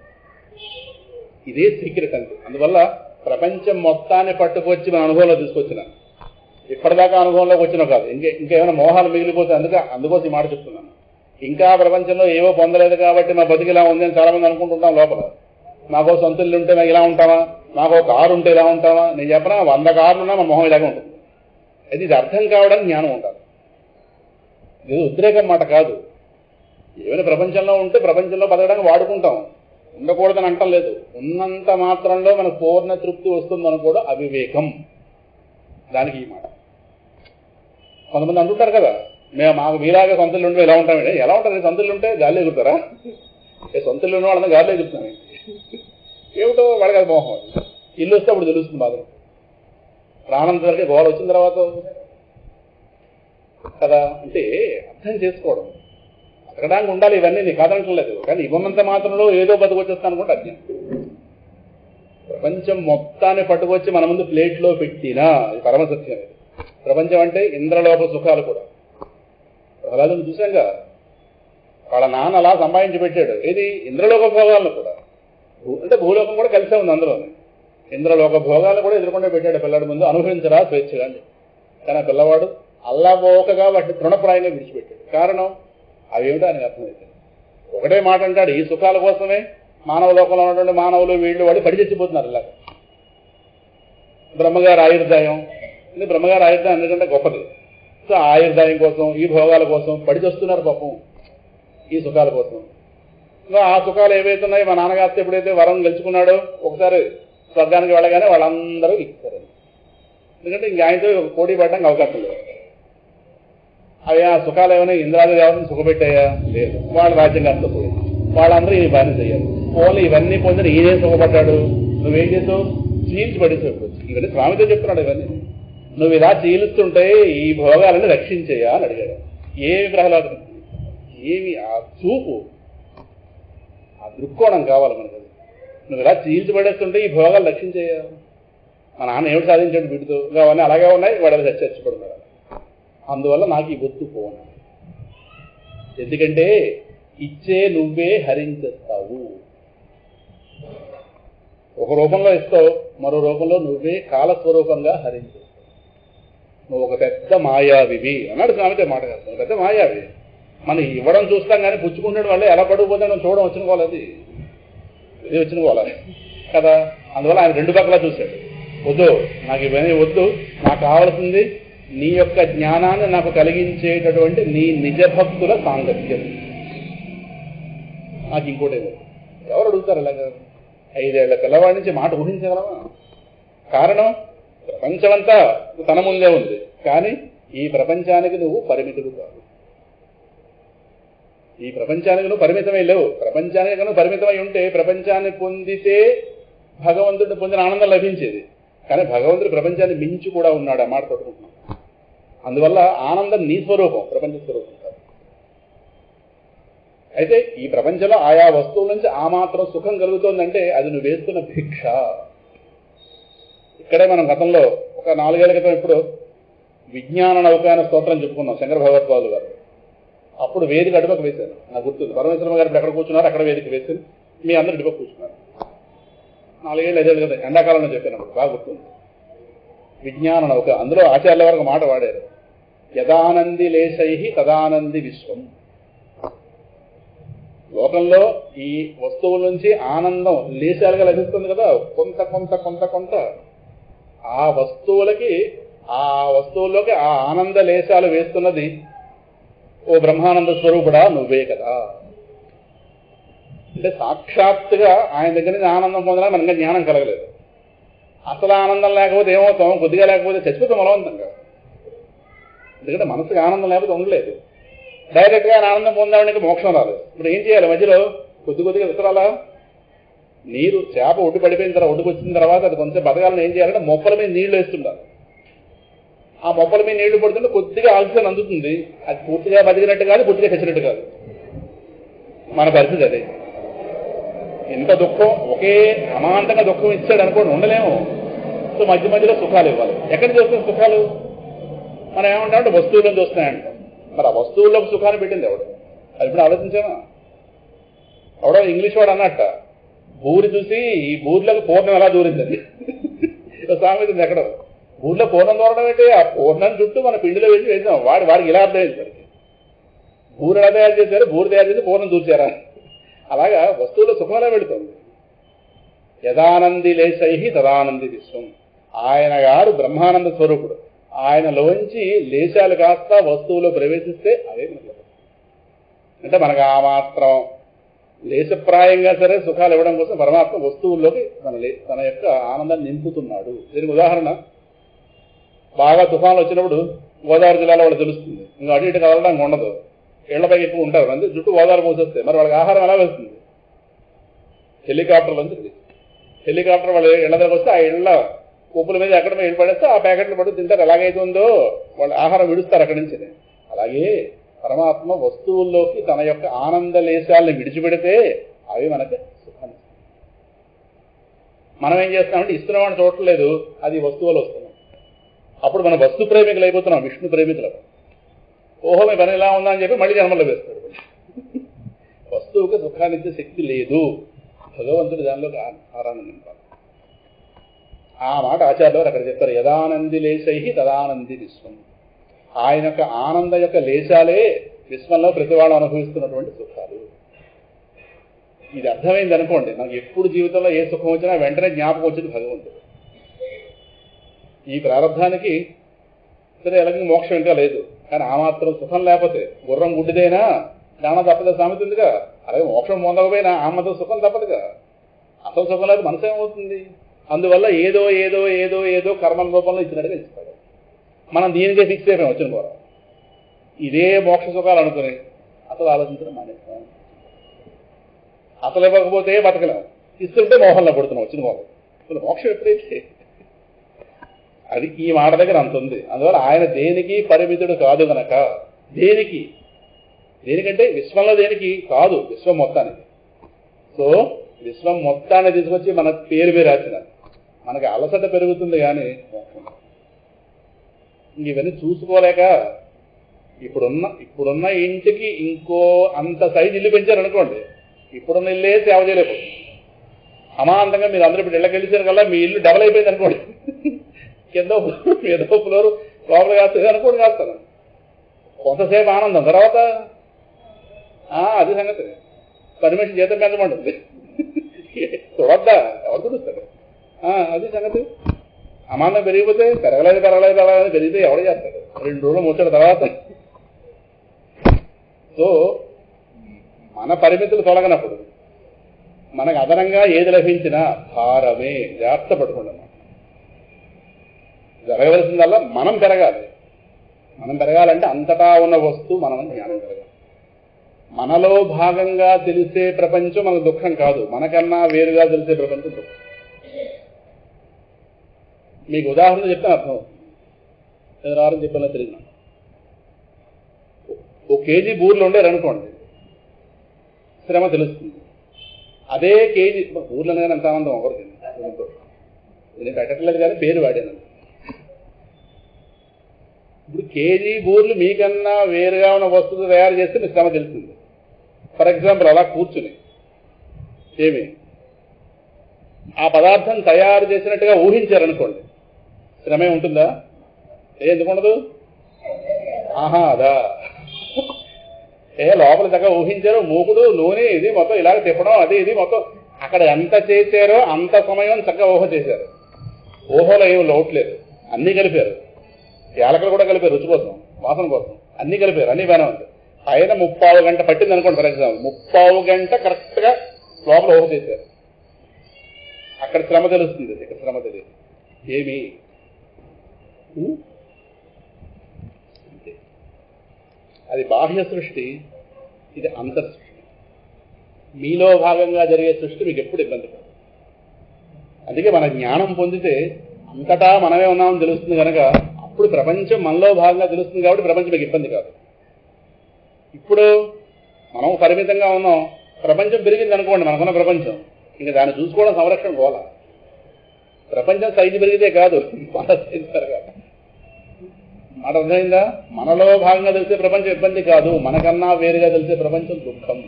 ఇదే సీక్రెట్ అంతే. అందువల్ల ప్రపంచం మొత్తాన్ని పట్టుకొచ్చి మన అనుభవంలో తీసుకొచ్చిన, ఇప్పటిదాకా అనుభవంలోకి వచ్చినా కాదు, ఇంకేమైనా మోహాలు మిగిలిపోతే అందుకోసం ఈ మాట చెప్తున్నాను. ఇంకా ప్రపంచంలో ఏవో పొందలేదు కాబట్టి మా బతికి ఇలా ఉంది అని చాలా మంది అనుకుంటుంటాం లోపల. మాకో సొంత ఇల్లు ఉంటే నాకు ఇలా ఉంటామా, మాకో కారు ఉంటే ఇలా ఉంటామా. నేను చెప్పనా 100 కార్లున్నా మా మొహం ఇలాగే ఉంటుంది. అది ఇది అర్థం కావడానికి జ్ఞానం ఉండాలి. ఇది ఉద్రేకం మాట కాదు. ఏమైనా ప్రపంచంలో ఉంటే ప్రపంచంలో బతకడానికి వాడుకుంటాం, ఉండకూడదని అంటం లేదు. ఉన్నంత మాత్రంలో మనకు పూర్ణ తృప్తి వస్తుందని కూడా అవివేకం. దానికి ఈ మాట. కొంతమంది అంటుంటారు కదా, మాకు మీలాగే సొంతలు ఉంటే ఎలా ఉంటామండి. ఎలా ఉంటారు? సొంతలు ఉంటే గాలి ఎగురుతారా? సొంతలు ఉన్న వాళ్ళని గాలి ఎగురుతున్నాం ఏమిటో వాడికి అది మోహం. ఇల్లు వస్తే అప్పుడు తెలుస్తుంది బాధ. ప్రాణం వరకు గోడ వచ్చిన తర్వాత కదా. అంటే అర్థం చేసుకోవడం, అక్కడానికి ఉండాలి. ఇవన్నీ నీకు కాదనట్లేదు, కానీ ఇవ్వనంత మాత్రంలో ఏదో బతుకొచ్చేస్తాను అనుకుంటే అజ్ఞానం. ప్రపంచం మొత్తాన్ని పట్టుకొచ్చి మన ముందు ప్లేట్లో పెట్టినా ఇది పరమసత్యం. ఇది ప్రపంచం అంటే ఇంద్రలోక సుఖాలు కూడా. ప్రహ్లాదుని చూశాంగా, వాళ్ళ నాన్న అలా సంపాదించి పెట్టాడు. ఏది ఇంద్రలోక భోగాలను కూడా, అంటే భూలోకం కూడా కలిసే ఉంది అందులోనే. ఇంద్రలోక భోగాలను కూడా ఎదుర్కొంటే పెట్టాడు పిల్లడి ముందు, అనుభవించరా స్వేచ్ఛగా అని. కానీ ఆ పిల్లవాడు అల్లబోకగా వాటిని తృణప్రాయంగా విడిచిపెట్టాడు. కారణం అవేమిటో ఆయనకు అర్థమైంది. ఒకటే మాట అంటాడు, ఈ సుఖాల కోసమే మానవ లోకంలో ఉన్నటువంటి మానవులు వీళ్ళు వాడి పడి చచ్చిపోతున్నారు. ఇలాగ బ్రహ్మగారి ఆయుర్దాయం, ఇది బ్రహ్మగారి ఆయుర్దాయం ఎందుకంటే గొప్పది. సో ఆయుర్దాయం కోసం, ఈ భోగాల కోసం పడి చేస్తున్నారు పాపం, ఈ సుఖాల కోసం. ఇంకా ఆ సుఖాలు ఏవైతే ఉన్నాయో, మా నాన్నగారితో ఎప్పుడైతే వరం గెలుచుకున్నాడో ఒకసారి స్వర్గానికి వెళ్ళగానే వాళ్ళందరూ ఇస్తారు. ఎందుకంటే ఇంక ఆయనతో పోటీ పడడానికి అవకాశం లేదు. అవి ఆ సుఖాలు ఏమైనా ఇంద్రాది దేవతను సుఖపెట్టాయా? లేదు. వాళ్ళ రాజ్యం కాస్త పోయింది. వాళ్ళందరూ ఈ బాధ్యత చేయాలి. ఓన్లీ ఇవన్నీ పొందిన ఈయనే సుఖపడ్డాడు. నువ్వేం చేసావు? చీల్చి పడేసావు. ఇవన్నీ స్వామితో చెప్తున్నాడు. ఇవన్నీ నువ్వు ఇలా చీలుస్తుంటే ఈ భోగాలను రక్షించేయా అని అడిగాడు. ఏమి ప్రహ్లాదం, ఏమి ఆ చూపు, ఆ దృక్కోణం కావాలి మనకు. నువ్వు ఇలా చీల్చి పడేస్తుంటే ఈ భోగాలు రక్షించేయా. మా నాన్న ఏమిటి సాధించాడు వీటితో, ఇంకా అవన్నీ అలాగే ఉన్నాయి, వాడు చచ్చిపడున్నాడు. అందువల్ల నాకు ఈ బొత్తు పోను. ఎందుకంటే ఇచ్చే నువ్వే హరించేస్తావు. ఒక రూపంలో ఇస్తావు, మరో రూపంలో నువ్వే కాలస్వరూపంగా హరించేస్తావు. నువ్వు ఒక పెద్ద మాయావివి అన్నాడు స్వామితో మాట కాదు. పెద్ద మాయావి. మనం ఇవ్వడం చూస్తాం కానీ పుచ్చుకుంటున్న వాళ్ళు ఎలా పడుకుపోతాడో చూడడం వచ్చిన వాళ్ళది, ఇది వచ్చిన వాళ్ళ కదా. అందువల్ల ఆయన రెండు పక్కలా చూశాడు. వద్దు, నాకు ఇవన్నీ వద్దు, నాకు కావాల్సింది నీ యొక్క జ్ఞానాన్ని నాకు కలిగించేటటువంటి నీ నిజ భక్తుల సాంగత్యం. నాకు ఇంకోటి ఎవరు అడుగుతారు అలాగా? 5 ఏళ్ల పిల్లవాడి నుంచి మాట ఊహించగలవా? కారణం ప్రపంచమంతా తన ముందే ఉంది, కానీ ఈ ప్రపంచానికి నువ్వు పరిమితులు కాదు. ఈ ప్రపంచానికి నువ్వు పరిమితమై లేవు. ప్రపంచానికి నువ్వు పరిమితమై ఉంటే ప్రపంచాన్ని పొందితే భగవంతుడిని పొందిన ఆనందం లభించేది. కానీ భగవంతుడు ప్రపంచాన్ని మించి కూడా ఉన్నాడు. ఆ మాట పట్టుకుంటున్నాడు. అందువల్ల ఆనందం నీ స్వరూపం, ప్రపంచ స్వరూపం కాదు. అయితే ఈ ప్రపంచంలో ఆయా వస్తువుల నుంచి ఆ మాత్రం సుఖం కలుగుతోందంటే అది నువ్వు వేస్తున్న భిక్ష. ఇక్కడే మనం గతంలో ఒక 4 ఏళ్ల క్రితం ఇప్పుడు విజ్ఞాన నౌకాయన స్తోత్రం చెప్పుకున్నాం శంకర భగవత్పాదులు గారు. అప్పుడు వేదిక అటుపక్క వేశాను, నాకు గుర్తుంది. పరమేశ్వరం గారు ఎక్కడ కూర్చున్నారు అక్కడ వేదిక వేసి మీ అందరూ ఇటుపక్క కూర్చున్నారు. 4 ఏళ్ళు 5 ఏళ్ళు కదా, ఎండాకాలంలో చెప్పినప్పుడు బాగా గుర్తుంది. విజ్ఞాన నౌక, అందులో ఆచార్యుల వరకు మాట వాడారు. యదానంది లేశై తదానంది విశ్వం. లోకంలో ఈ వస్తువుల నుంచి ఆనందం లేశాలుగా లభిస్తుంది కదా, కొంత కొంత కొంత కొంత. ఆ వస్తువుల్లోకి ఆ ఆనంద లేశాలు వేస్తున్నది ఓ బ్రహ్మానంద స్వరూపుడా నువ్వే కదా. అంటే సాక్షాత్తుగా ఆయన దగ్గర నుంచి ఆనందం పొందడానికి మనకి జ్ఞానం కలగలేదు. అసలు ఆనందం లేకపోతే ఏమవుతాం, కొద్దిగా లేకపోతే చచ్చిపోతాం బలవంతంగా. ఎందుకంటే మనసుకి ఆనందం లేకపోతే ఉండలేదు. డైరెక్ట్గా ఆయన ఆనందం పొందాడానికి మోక్షం రాలేదు. ఇప్పుడు ఏం చేయాలి, మధ్యలో కొద్ది కొద్దిగా విసరాలా. నీరు చేప ఒడ్డు పడిపోయిన తర్వాత, ఒడ్డుకు వచ్చిన తర్వాత అది కొంచెం బతకాలని ఏం చేయాలంటే మొక్కల మీద నీళ్లు వేస్తుండాలి. ఆ మొక్కల మీద నీళ్లు పడుతుంటే కొద్దిగా ఆక్సిజన్ అందుతుంది. అది పూర్తిగా బతికినట్టు కాదు, పూర్తిగా చచ్చినట్టు కాదు. మన పరిస్థితి అదే. ఎంత దుఃఖం, ఒకే అమాంతంగా దుఃఖం ఇచ్చాడు అనుకోండి, ఉండలేము. సో మధ్య మధ్యలో సుఖాలు ఇవ్వాలి. ఎక్కడి నుంచి వస్తుంది సుఖాలు? మనం ఏమంటామంటే వస్తువులను చూస్తున్నాయంటాం. మరి ఆ వస్తువుల్లోకి సుఖాన్ని పెట్టింది ఎవడు? అది ఇప్పుడు ఆలోచించామా? ఎవడో ఇంగ్లీష్ వాడు అన్నట్ట, బూరి చూసి ఈ బూరిలోకి పూర్ణం ఎలా దూరిందని సామెత ఎక్కడ. ఊర్లో పూర్ణం దూరడం ఏంటి? ఆ పూర్ణం చుట్టూ మన పిండిలో వెళ్ళి వేసాం. వాడికి ఇలా అర్థమైంది. బూరు ఎలా తయారు చేశారు, బూరు తయారు చేసి పూర్ణం దూర్చారా? అలాగా వస్తువుల సుఖంలా వెళుతుంది. యదానంది లేశై తదానంది విశ్వం. ఆయన గారు బ్రహ్మానంద స్వరూపుడు. ఆయనలోంచి లేశాలు కాస్త వస్తువులో ప్రవేశిస్తే అదే మనకు. అంటే మనకు ఆ మాత్రం లేశప్రాయంగా సరే సుఖాలు ఇవ్వడం కోసం పరమాత్మ వస్తువుల్లోకి తన యొక్క ఆనందాన్ని నింపుతున్నాడు. దీనికి ఉదాహరణ, బాగా తుఫాన్లు వచ్చినప్పుడు గోదావరి జిల్లాలో వాళ్ళు తెలుస్తుంది, ఇంకా అటు ఇటు కదలడానికి ఉండదు, ఇళ్లపై ఎక్కువ ఉంటారు, అంటే జుట్టు గోదావరి పోసేస్తే మరి వాళ్ళకి ఆహారం ఎలా వెళ్తుంది? హెలికాప్టర్ల నుంచి. హెలికాప్టర్ వాళ్ళు ఇళ్ల దగ్గరకు వస్తే ఆ ఇళ్ల ఉప్పుల మీద ఎక్కడ మీద పడేస్తే ఆ ప్యాకెట్లు పడుతూ తింటారు. ఎలాగైతే ఉందో వాళ్ళు ఆహారం విడుస్తారు అక్కడి నుంచి. అలాగే పరమాత్మ వస్తువుల్లోకి తన యొక్క ఆనంద లేశాలను విడిచిపెడితే అవి మనకి సుఖాన్ని. మనం ఏం చేస్తామంటే ఇస్తున్నామని చూడట్లేదు, అది వస్తువులు వస్తున్నాం. అప్పుడు మనం వస్తు ప్రేమికులు అయిపోతున్నాం, విష్ణు ప్రేమికులు. ఓహో మీ పని ఎలా ఉందా అని చెప్పి మళ్ళీ జన్మలో వేస్తాడు. వస్తువుకి సుఖాన్ని ఇచ్చే శక్తి లేదు, భగవంతుడు దానిలోకి ఆహారాన్ని నింపాలి. ఆ మాట ఆచార్యులు అక్కడ చెప్పారు, యదానంది లేశై తదానంది విశ్వం. ఆయన యొక్క ఆనంద యొక్క లేశాలే విశ్వంలో ప్రతి వాళ్ళు అనుభవిస్తున్నటువంటి సుఖాలు. ఇది అర్థమైంది అనుకోండి, నాకు ఎప్పుడు జీవితంలో ఏ సుఖం వచ్చినా వెంటనే జ్ఞాపకం వచ్చింది భగవంతుడు. ఈ ప్రారంధానికి సరే ఎలాగ మోక్షం ఇంకా లేదు, కానీ ఆ మాత్రం సుఖం లేకపోతే గుర్రం గుడ్డిదైనా దాన తప్పదే సామెత ఉందిగా. అలాగే మోక్షం పొందకపోయినా ఆ మాత్రం సుఖం తప్పదుగా. అసలు సుఖం లేదు మనసు ఏమవుతుంది? అందువల్ల ఏదో ఏదో ఏదో ఏదో కర్మల రూపంలో ఇచ్చినట్టుగా ఇస్తాడు. మనం దీనికే ఫిక్స్ అయిపోయాం వచ్చిన కూడా. ఇదే మోక్ష సుఖాలు అనుకుని అసలు ఆలోచించడం మానేస్తాం. అసలు ఇవ్వకపోతే బతకలేము, ఇస్తుంటే మోహంలో పడుతున్నాం వచ్చిన మోహం. అసలు మోక్షం ఎప్పుడైతే అది ఈ మాట దగ్గర అంత ఉంది. అందువల్ల ఆయన దేనికి పరిమితుడు కాదు గనక, దేనికంటే విశ్వంలో దేనికి కాదు, విశ్వం మొత్తానికి. సో విశ్వం మొత్తాన్ని తీసుకొచ్చి మన పేరు రాసిన మనకి అలసట పెరుగుతుంది కానీ మోక్షం. ఇవన్నీ చూసుకోలేక ఇప్పుడున్న ఇంటికి ఇంకో అంత సైజు ఇల్లు పెంచారనుకోండి, ఇప్పుడున్న ఇల్లే సేవ చేయలేకపోతుంది. అమాంతంగా మీరు అందరూ ఇప్పుడు ఇళ్ళకి వెళ్ళిసారు కల్లా మీ ఇల్లు డబల్ అయిపోయింది అనుకోండి, కింద ఏదో ఫ్లోర్ లోపల కాస్తుంది అనుకోండి, కాస్తాను కొంతసేపు ఆనందం, తర్వాత అది సంగతి. పర్మిషన్ జీతం పెంచమంటుంది, చూడద్దా ఎవరు చూస్తాడు, అది సంగతి. అమాంతం పెరిగిపోతే పెరగలేదు పెరిగితే ఎవడు చేస్తాడు? 2 రోజులు ముచ్చట తర్వాత. సో మన పరిమితులు తొలగనప్పుడు మనకు అదనంగా ఏది లభించినా భారమే. జాగ్రత్త పట్టుకుంటున్నాం. జరగవలసిందల్లా మనం పెరగాలి. మనం పెరగాలంటే అంతటా ఉన్న వస్తువు మనం జ్ఞానం కలగాలి. మనలో భాగంగా తెలిసే ప్రపంచం మనకు దుఃఖం కాదు, మనకన్నా వేరుగా తెలిసే ప్రపంచం దుఃఖం. మీకు ఉదాహరణ చెప్తాను అర్థం. ఎదురారం చెప్పినా తెలియదు. 1 కేజీ బూర్లు ఉండేరనుకోండి, శ్రమ తెలుస్తుంది. అదే కేజీ బూర్లు అనేది అంత ఆనందం ఎవరికి నేను పెట్టట్లేదు కానీ పేరు వాడాను. ఇప్పుడు కేజీ బూర్లు మీకన్నా వేరుగా ఉన్న వస్తువు తయారు చేస్తే మీకు శ్రమ తెలుస్తుంది. ఫర్ ఎగ్జాంపుల్ అలా కూర్చుని ఆ పదార్థం తయారు చేసినట్టుగా ఊహించారనుకోండి, శ్రమే ఉంటుందా? ఎందుకు ఉండదు? ఆహా అదా లోపల చక్కగా ఊహించారు, మూకుడు నూనె ఇది మొత్తం ఇలాగ తిప్పడం అది ఇది మొత్తం అక్కడ ఎంత చేశారో అంత సమయం చక్కగా ఊహ చేశారు. ఊహలో ఏమి లోట్లేదు, అన్నీ కలిపారు. యాలకలు కూడా కలిపారు, రుచి కోసం వాసన కోసం అన్నీ కలిపారు, అన్నీ బాగానే ఉంది. పైన 3/4 గంట పట్టింది అనుకోండి. ఫర్ ఎగ్జాంపుల్ 3/4 గంట కరెక్ట్ గా లోపల ఊహ చేశారు. అక్కడ శ్రమ తెలుస్తుంది, ఇక్కడ శ్రమ తెలియదు ఏమి. అది బాహ్య సృష్టి, ఇది అంతర్ సృష్టి. మీలో భాగంగా జరిగే సృష్టి మీకు ఎప్పుడు ఇబ్బంది కాదు. అందుకే మన జ్ఞానం పొందితే అంతటా మనమే ఉన్నామని తెలుస్తుంది కనుక అప్పుడు ప్రపంచం మనలో భాగంగా తెలుస్తుంది కాబట్టి ప్రపంచం మీకు ఇబ్బంది కాదు. ఇప్పుడు మనం పరిమితంగా ఉన్నాం, ప్రపంచం పెరిగింది అనుకోండి, మనకున్న ప్రపంచం, ఇంకా దాన్ని చూసుకోవడం సంరక్షణ పోల. ప్రపంచం సైజు పెరిగితే కాదు, మన సైజు పెరగాలి. మాట అర్థమైందా? మనలో భాగంగా తెలిసే ప్రపంచం ఇబ్బంది కాదు, మనకన్నా వేరుగా తెలిసే ప్రపంచం దుఃఖం.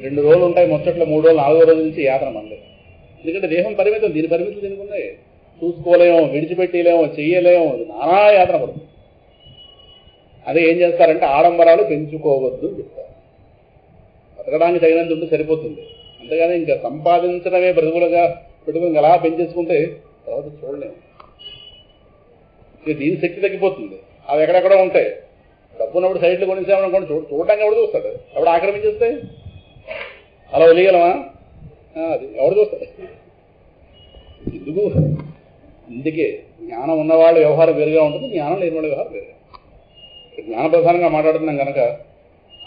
2 రోజులు ఉంటాయి ముచ్చట్లు, 3 రోజులు 4వ రోజు నుంచి యాత్ర మనది. ఎందుకంటే దేహం పరిమితం, దీని పరిమితులు దీనికి ఉన్నాయి. చూసుకోలేము, విడిచిపెట్టలేము, చెయ్యలేము, నానా యాత్ర పడుతుంది. అదే ఏం చేస్తారంటే ఆడంబరాలు పెంచుకోవద్దు చెప్తారు. బతకడానికి తగినంత ఉంటే సరిపోతుంది, అంతేగాని ఇంకా సంపాదించడమే ప్రతికూలంగా పెట్టుకుని అలా పెంచేసుకుంటే తర్వాత చూడలేము. దీని శక్తి తగ్గిపోతుంది. అవి ఎక్కడెక్కడో ఉంటాయి. డబ్బున్నప్పుడు సైట్లు కొనిసామనుకోండి, చూడడానికి ఎవడు చూస్తాడు? ఎవడు ఆక్రమించేస్తే అలా వదిలేయగలమా? అది ఎవడు చూస్తాడు? ఎందుకు? అందుకే జ్ఞానం ఉన్నవాళ్ళ వ్యవహారం వేరుగా ఉంటుంది, జ్ఞానం లేని వాళ్ళ వ్యవహారం వేరుగా. జ్ఞాన ప్రధానంగా మాట్లాడుతున్నాం కనుక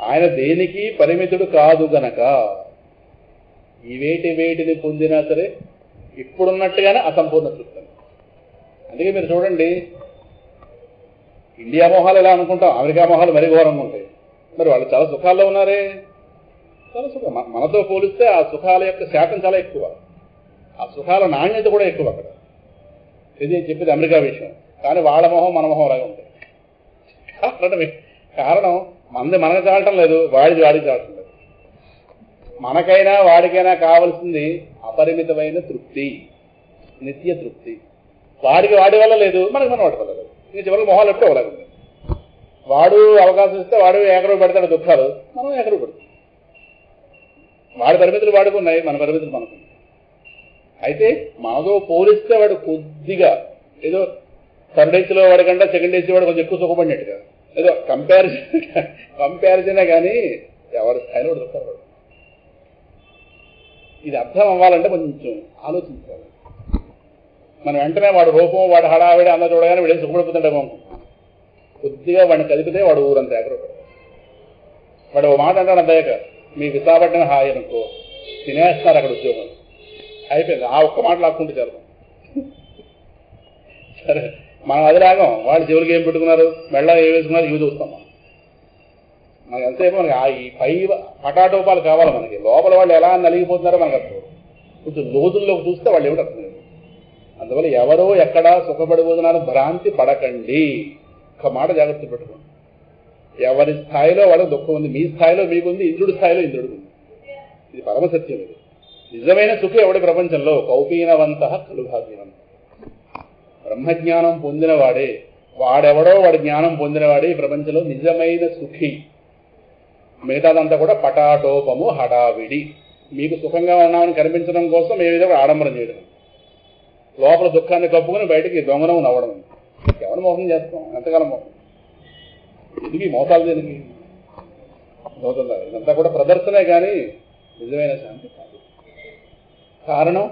ఆయన దేనికి పరిమితుడు కాదు గనక ఈ వేటిని పొందినా సరే ఇప్పుడున్నట్టుగానే అసంపూర్ణ తృప్తి. అందుకే మీరు చూడండి, ఇండియా మొహాలు ఎలా అనుకుంటాం, అమెరికా మొహాలు మరీ ఘోరంగా ఉంటాయి. మరి వాళ్ళు చాలా సుఖాల్లో ఉన్నారే, చాలా సుఖం. మనతో పోలిస్తే ఆ సుఖాల యొక్క శాతం చాలా ఎక్కువ, ఆ సుఖాల నాణ్యత కూడా ఎక్కువ అక్కడ. ఇది చెప్పేది అమెరికా విషయం. కానీ వాళ్ళ మొహం మన మొహం అలాగే ఉంటాయి. కారణం మనకు చాలటం లేదు, వాడికి చాలటం లేదు. మనకైనా వాడికైనా కావలసింది అపరిమితమైన తృప్తి, నిత్య తృప్తి. వాడి వల్ల లేదు, మనకి మన వాడి వల్ల లేదు. ఇంకా చివరికి మొహాలు ఎప్పుడూ అలాగుంది. వాడు అవకాశం ఇస్తే వాడు ఏకరూ పెడతాడు దుఃఖాలు, మనం ఏకరూ పెడతాం. వాడి పరిమితులు వాడుకున్నాయి, మన పరిమితులు మనకున్నాయి. అయితే మనతో పోలిస్తే వాడు కొద్దిగా ఏదో థర్డ్ ఏసీలో వాడికంటే సెకండ్ ఏసీ వాడు కొంచెం ఎక్కువ సుఖపడినట్టుగా ఏదో కంపారిజనే కానీ ఎవరి స్థాయిలో వాడు దుఃఖపడు. ఇది అర్థం అవ్వాలంటే కొంచెం ఆలోచించాలి. మనం వెంటనే వాడు రూపం, వాడు హడావిడి అన్న చూడగానే వీడే సుఖపడిపోతుంటాం. కొద్దిగా వాడిని కదిపితే వాడు ఊరంతా ఎగరపడతాడు. వాడు ఓ మాట అంటాడు అంతయ్యాక, మీ విశాఖపట్నం హాయి అనుకో, తినేస్తున్నారు అక్కడ ఉద్యోగం, అయిపోయింది. ఆ ఒక్క మాట లాక్కుంటే చాలు. సరే, మనం అది లాగం. వాళ్ళు చెవులకి ఏం పెట్టుకున్నారు, మెళ్ళ ఏం వేసుకున్నారు, ఇవి చూస్తాం. మనకి ఎంతసేపు మనకి ఈ పై పటాటోపాలు కావాలి. మనకి లోపల వాళ్ళు ఎలా నలిగిపోతున్నారో మనకు అర్థం. కొంచెం లోతుల్లోకి చూస్తే వాళ్ళు ఏమిటి అర్థం లేదు. అందువల్ల ఎవరో ఎక్కడా సుఖపడిపోతున్నారో భ్రాంతి పడకండి. ఒక మాట జాగ్రత్త పెట్టుకోండి. ఎవరి స్థాయిలో వాళ్ళకి దుఃఖం ఉంది, మీ స్థాయిలో మీకుంది, ఇంద్రుడి స్థాయిలో ఇంద్రుడికి ఉంది. ఇది పరమసత్యం. ఇది నిజమైన సుఖం ఎవడి ప్రపంచంలో కౌపీనవంత కలుభాగ్యవంత. బ్రహ్మజ్ఞానం పొందినవాడే, వాడెవడో వాడి జ్ఞానం పొందినవాడే ఈ ప్రపంచంలో నిజమైన సుఖి. మిగతాదంతా కూడా పటాటోపము, హడావిడి. మీకు సుఖంగా ఉన్నామని కనిపించడం కోసం ఏ విధంగా ఆడంబరం చేయడం, లోపల దుఃఖాన్ని కప్పుకుని బయటకి దొంగనం నవ్వడం. ఎవరు మోసం చేస్తాం? ఎంతకాలం మోసం? ఎందుకు ఈ మోసాలు దేనికి? అవుతుందా? ఇదంతా కూడా ప్రదర్శనే కానీ నిజమైన శాంతి కాదు. కారణం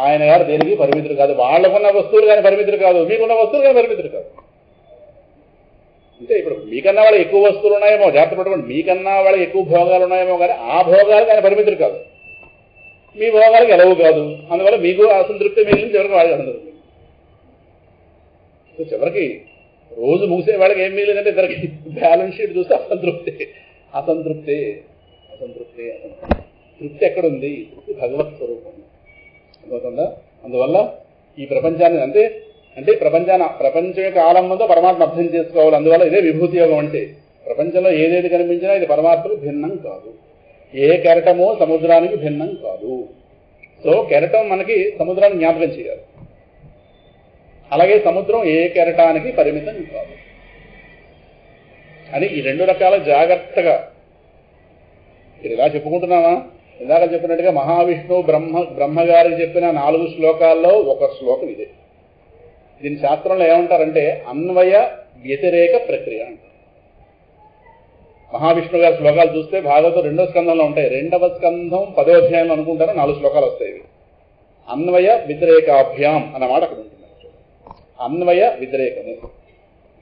ఆయన గారు దేనికి పరిమితులు కాదు. వాళ్ళకున్న వస్తువులు కానీ పరిమితులు కాదు, మీకున్న వస్తువులు కానీ పరిమితులు కాదు. అంటే ఇప్పుడు మీకన్నా వాళ్ళకి ఎక్కువ వస్తువులు ఉన్నాయేమో, జాగ్రత్త పట్టుకోండి. మీకన్నా వాళ్ళకి ఎక్కువ భోగాలు ఉన్నాయేమో కానీ ఆ భోగాలు కానీ పరిమితులు కాదు. మీ భోగాలకు ఎలవు కాదు. అందువల్ల మీకు అసంతృప్తి మిగిలిన చివరికి వాళ్ళకి అసంతృప్తి. చివరికి రోజు ముగిసే వాళ్ళకి ఏం మిగిలిందంటే ఇద్దరికి బ్యాలెన్స్ షీట్ చూస్తే అసంతృప్తి అసంతృప్తి అసంతృప్తి అసంతృప్తి. తృప్తి ఎక్కడుంది? తృప్తి భగవత్ స్వరూపం. అర్థమవుతుందా? అందువల్ల ఈ ప్రపంచాన్ని అంటే ప్రపంచం యొక్క ఆలంబంతో పరమాత్మ అర్థం చేసుకోవాలి. అందువల్ల ఇదే విభూతి యోగం. అంటే ప్రపంచంలో ఏదేది కనిపించినా ఇది పరమాత్మకు భిన్నం కాదు. ఏ కెరటమో సముద్రానికి భిన్నం కాదు. సో కెరటం మనకి సముద్రాన్ని జ్ఞాపకం చేయాలి. అలాగే సముద్రం ఏ కెరటానికి పరిమితం కాదు. అని ఈ రెండు రకాల జాగ్రత్తగా ఇది ఇలా చెప్పుకుంటున్నామా? ఇందాక చెప్పినట్టుగా మహావిష్ణువు బ్రహ్మగారికి చెప్పిన 4 శ్లోకాల్లో ఒక శ్లోకం ఇదే. దీని శాస్త్రంలో ఏమంటారంటే అన్వయ వ్యతిరేక ప్రక్రియ అంటారు. మహావిష్ణువు గారి శ్లోకాలు చూస్తే భాగవతం 2వ స్కంధంలో ఉంటాయి. 2వ స్కంధం 10వ అధ్యాయంలో అనుకుంటారు 4 శ్లోకాలు వస్తాయి. అన్వయ వ్యతిరేకాభ్యాం అన్నమాట అక్కడ ఉంటుంది. అన్వయ వ్యతిరేకము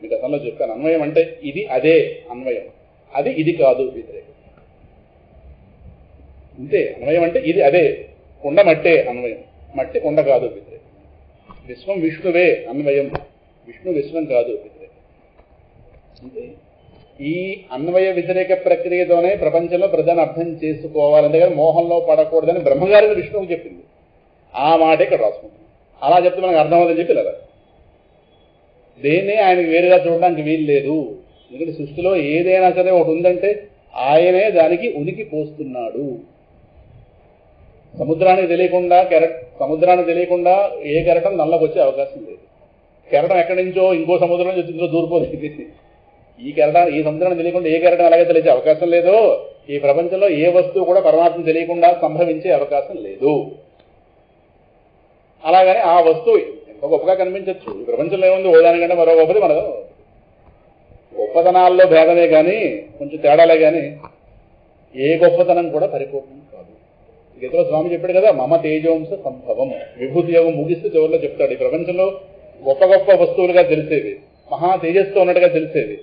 మీకు అసలు చెప్తాను. అన్వయం అంటే ఇది అదే అన్వయం, అది ఇది కాదు వ్యతిరేకం. అంతే. అన్వయం అంటే ఇది అదే, కుండ మట్టే అన్వయం, మట్టి కుండ కాదు వ్యతిరేకం. విశ్వం విష్ణువే అన్వయం, విష్ణు విశ్వం కాదు వ్యతిరేకం. అంతే. ఈ అన్వయ వ్యతిరేక ప్రక్రియతోనే ప్రపంచంలో ప్రజలను అర్థం చేసుకోవాలంటే కానీ మోహంలో పడకూడదని బ్రహ్మగారిని విష్ణువుకి చెప్పింది. ఆ మాట ఇక్కడ రాసుకుంటుంది. అలా చెప్తే మనకు అర్థమవుతుందని చెప్పి లేదా దేన్నే ఆయనకి వేరుగా చూడడానికి వీలు లేదు. ఎందుకంటే సృష్టిలో ఏదైనా సరే ఒకటి ఉందంటే ఆయనే దానికి ఉనికి పోస్తున్నాడు. సముద్రానికి తెలియకుండా ఏ కెరటం నల్లకి వచ్చే అవకాశం లేదు. కెరటం ఎక్కడి నుంచో ఇంకో సముద్రం నుంచి ఇందులో దూరిపోతుంది. ఈ సముద్రాన్ని తెలియకుండా ఏ కెరటం అలాగే తెలిసే అవకాశం లేదు. ఈ ప్రపంచంలో ఏ వస్తువు కూడా పరమాత్మ తెలియకుండా సంభవించే అవకాశం లేదు. అలాగని ఆ వస్తువు ఎంతో గొప్పగా కనిపించవచ్చు. ఈ ప్రపంచంలో ఏముంది ఓదానికంటే మరో గొప్పది మనకు. గొప్పతనాల్లో భేదమే కానీ కొంచెం తేడాలే కానీ ఏ గొప్పతనం కూడా పరిపూర్ణం కాదు. గీతలో స్వామి చెప్పాడు కదా, మమ తేజోంశ సంభవం. విభూతి యోగం ముగిస్తూ చివరిలో చెప్తాడు, ఈ ప్రపంచంలో గొప్ప గొప్ప వస్తువులుగా తెలిసేవి, మహా తేజస్తో ఉన్నట్టుగా తెలిసేవి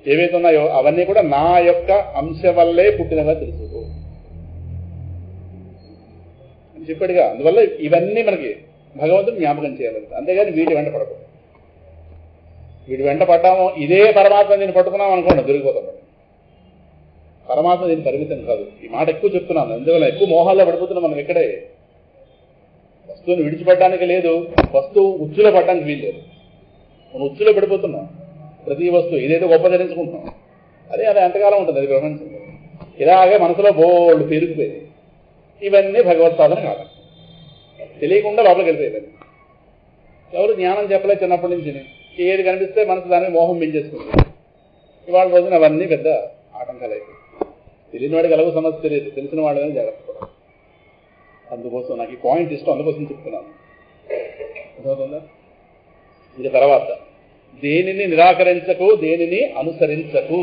ఏవైతే ఉన్నాయో అవన్నీ కూడా నా యొక్క అంశ వల్లే పుట్టినగా తెలుసుకో అని చెప్పాడుగా. అందువల్ల ఇవన్నీ మనకి భగవంతుడు జ్ఞాపకం చేయాలంట. అంతేగాని వీటి వెంట పడకూడదు. వీటి వెంట పడ్డాము, ఇదే పరమాత్మ దీన్ని పట్టుకున్నాం అనుకోండి, దొరికిపోతాం. పరమాత్మ దీని పరిమితం కాదు. ఈ మాట ఎక్కువ చెప్తున్నాను, అందువల్ల ఎక్కువ మోహాల్లో పడిపోతున్నాం మనం. ఇక్కడే వస్తువుని విడిచిపెట్టడానికి లేదు, వస్తువు ఉచ్చులో పడడానికి వీలు లేదు. మనం ఉచ్చులో పడిపోతున్నాం. ప్రతి వస్తువు ఇదేదో గొప్ప ధరించుకుంటున్నాం. అదే ఎంతకాలం ఉంటుంది అది ప్రపంచంలో. ఇలాగే మనసులో బోల్డ్ పెరిగిపోయింది. ఇవన్నీ భగవత్ సాధన కాదు, తెలియకుండా లోపలికి వెళ్ళిపోయింది. ఎవరు జ్ఞానం చెప్పలేదు చిన్నప్పటి నుంచి. ఏది కనిపిస్తే మనసు దాన్ని మోహం పెంచేసుకుంది. ఇవాళ రోజున అవన్నీ పెద్ద ఆటంకాలు అయిపోయి. తెలియని వాడికి ఎలాగో సమస్య తెలియదు, తెలిసిన వాడు కానీ జాగ్రత్త పడాలి. అందుకోసం నాకు ఈ పాయింట్ ఇష్టం, అందుకోసం చెప్తున్నాను. అర్థమవుతుందా? ఇది తర్వాత దేనిని నిరాకరించకు, దేనిని అనుసరించకు.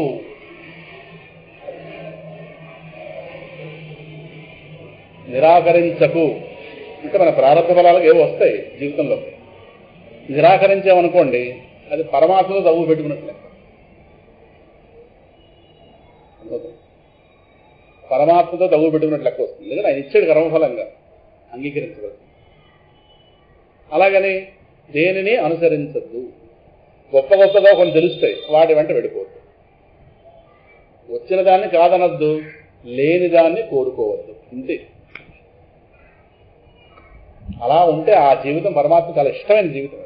నిరాకరించకు అంటే మన ప్రారంభ ఫలాలకు ఏవో వస్తాయి జీవితంలో. నిరాకరించామనుకోండి అది పరమాత్మతో తగ్గు పెట్టుకున్నట్లే. పరమాత్మతో తగ్గు పెట్టుకున్నట్లు లెక్క వస్తుంది. ఎందుకంటే ఆయన ఇచ్చాడు కర్మఫలంగా, అంగీకరించవచ్చు. అలాగని దేనిని అనుసరించద్దు. గొప్ప గొప్పగా కొన్ని తెలుస్తాయి, వాటి వెంట వెళ్ళిపోవద్దు. వచ్చిన దాన్ని కాదనద్దు, లేని దాన్ని కోరుకోవద్దు. ఇంతే. అలా ఉంటే ఆ జీవితం పరమాత్మ చాలా ఇష్టమైన జీవితం.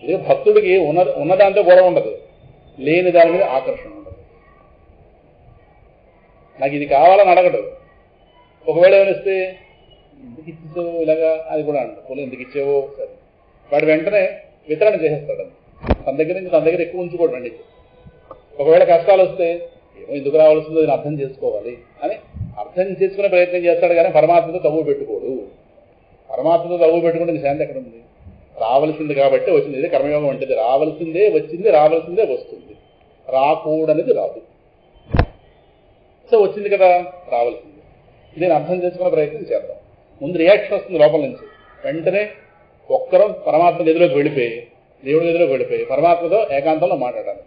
ఇదే భక్తుడికి ఉన్నదాంతో గొడవ ఉండదు, లేని దాని మీద ఆకర్షణ ఉండదు. నాకు ఇది కావాలని అడగడు. ఒకవేళ ఏమనిస్తే ఎందుకు ఇచ్చేవో ఇలాగా అది కూడా అంట, పోలే ఎందుకు ఇచ్చేవో సరే, వాడు వెంటనే వితరణ చేసేస్తాడు. తన దగ్గర నుంచి తన దగ్గర ఎక్కువ ఉంచుకోవడం అండి. ఒకవేళ కష్టాలు వస్తే ఏమో ఎందుకు రావాల్సిందో దీన్ని అర్థం చేసుకోవాలి అని అర్థం చేసుకునే ప్రయత్నం చేస్తాడు, కానీ పరమాత్మతో తవ్వు పెట్టుకోడు. పరమాత్మతో తవ్వు పెట్టుకుంటే శాంతి ఎక్కడ ఉంది? రావలసింది కాబట్టి వచ్చింది. ఇదే కర్మయోగం అంటే రావలసిందే వచ్చింది, రావలసిందే వస్తుంది, రాకూడనిది రాదు. సో వచ్చింది కదా రావాల్సింది, దీన్ని అర్థం చేసుకునే ప్రయత్నం చేద్దాం. ముందు రియాక్షన్ వస్తుంది లోపల నుంచి, వెంటనే ఒక్కరం పరమాత్మ గదిలోకి వెళ్ళిపోయి, దేవుడి గదిలోకి వెళ్ళిపోయి పరమాత్మతో ఏకాంతంలో మాట్లాడాలి.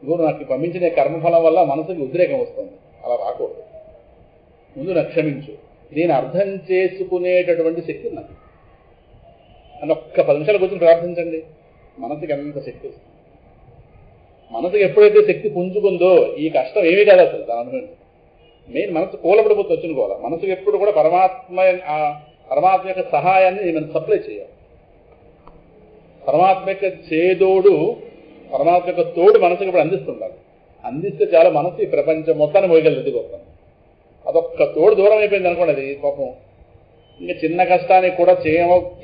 ఇప్పుడు నాకు పంపించిన కర్మఫలం వల్ల మనసుకి ఉద్రేకం వస్తుంది, అలా రాకూడదు. ముందు నాకు క్షమించు, దీన్ని అర్థం చేసుకునేటటువంటి శక్తి నాకు అని ఒక్క 10 నిమిషాలు కూర్చొని ప్రార్థించండి. మనసుకి ఎంత శక్తి వస్తుంది. మనసుకి ఎప్పుడైతే శక్తి పుంజుకుందో ఈ కష్టం ఏమీ కాదు అసలు. దాని అనుభవం మెయిన్ మనసు కూలపడిపోతే వచ్చినుకోవాలి. మనసుకి ఎప్పుడు కూడా పరమాత్మ యొక్క సహాయాన్ని మనం సప్లై చేయాలి. పరమాత్మ యొక్క చేదోడు, పరమాత్మ యొక్క తోడు మనసుకి ఇప్పుడు అందిస్తుండాలి. అందిస్తే చాలా మనసు ఈ ప్రపంచం మొత్తాన్ని మోయగలదు. గొప్ప అదొక్క తోడు దూరం అయిపోయింది అనుకోండి, అది పాపం ఇంకా చిన్న కష్టానికి కూడా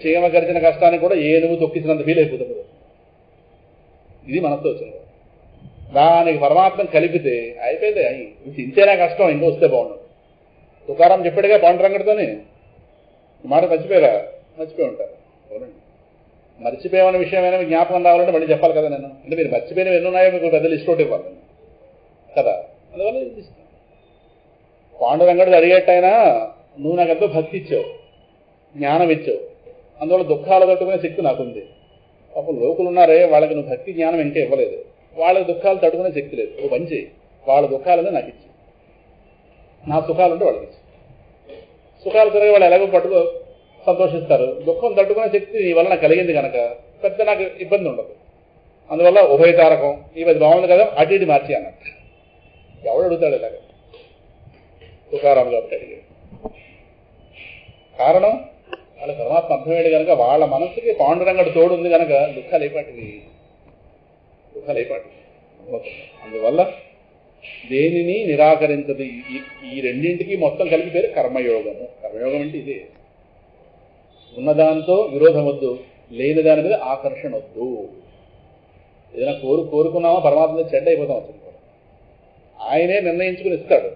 చీమ గరిచిన కష్టానికి కూడా ఏనుగు తొక్కిసినంత ఫీల్ అయిపోతుంది. ఇది మనసుతో వచ్చిన దానికి పరమాత్మ కలిపితే అయిపోయింది. ఇంతేనా కష్టం, ఇంకో వస్తే బాగుండు. తుకారాం చెప్పాడుగా పాండురంగడితోని, మాట మర్చిపోయారా? మర్చిపోయి ఉంటారు. అవునండి, మర్చిపోయామన్న విషయమైనా మీకు జ్ఞాపకం రావాలంటే మళ్ళీ చెప్పాలి కదా నేను. అంటే మీరు మర్చిపోయినవి ఎన్ని ఉన్నాయో మీకు పెద్ద లిస్ట్ ఒకటి ఇవ్వాలి కదా. అందువల్ల ఇస్తాను. పాండురంగడు అడిగేట్టయినా నువ్వు నాకు ఎంతో భక్తి ఇచ్చావు, జ్ఞానం ఇచ్చావు, అందువల్ల దుఃఖాలు తట్టుకునే శక్తి నాకుంది. అప్పుడు లోకులు ఉన్నారే, వాళ్ళకి నువ్వు భక్తి జ్ఞానం ఇంకా ఇవ్వలేదు, వాళ్ళకి దుఃఖాలు తట్టుకునే శక్తి లేదు. ఓ పని చేయి, వాళ్ళ దుఃఖాలనే నాకు ఇచ్చి, నా సుఖాలు ఉంటే వాళ్ళకి ఇచ్చి. సుఖాలు తిరిగి వాళ్ళు ఎలాగో పట్టుకో సంతోషిస్తారు. దుఃఖం తట్టుకునే శక్తి నీ వల్ల నాకు కలిగింది కనుక పెద్ద నాకు ఇబ్బంది ఉండదు. అందువల్ల ఉభయతారకం ఈ పది బాగుంది కదా, అటు ఇటు మార్చి అన్నట్టు. ఎవడు అడుగుతాడు ఇలాగ? తుకారాం కాబట్టి అడిగాడు. కారణం వాళ్ళ పరమాత్మ అర్థమయ్యాడు కనుక, వాళ్ళ మనసుకి పాండురంగడు తోడు ఉంది కనుక దుఃఖాలు అయిపాటివి. అందువల్ల దేనిని నిరాకరించదు. ఈ రెండింటికి మొత్తం కలిపి పేరు కర్మయోగము. కర్మయోగం అంటే ఇదే. ఉన్నదాంతో విరోధం వద్దు, లేని దాని మీద ఆకర్షణ వద్దు. ఏదైనా కోరుకున్నామా పరమాత్మ చెడ్డ అయిపోతాం వచ్చింది. ఆయనే నిర్ణయించుకుని ఇస్తాడు.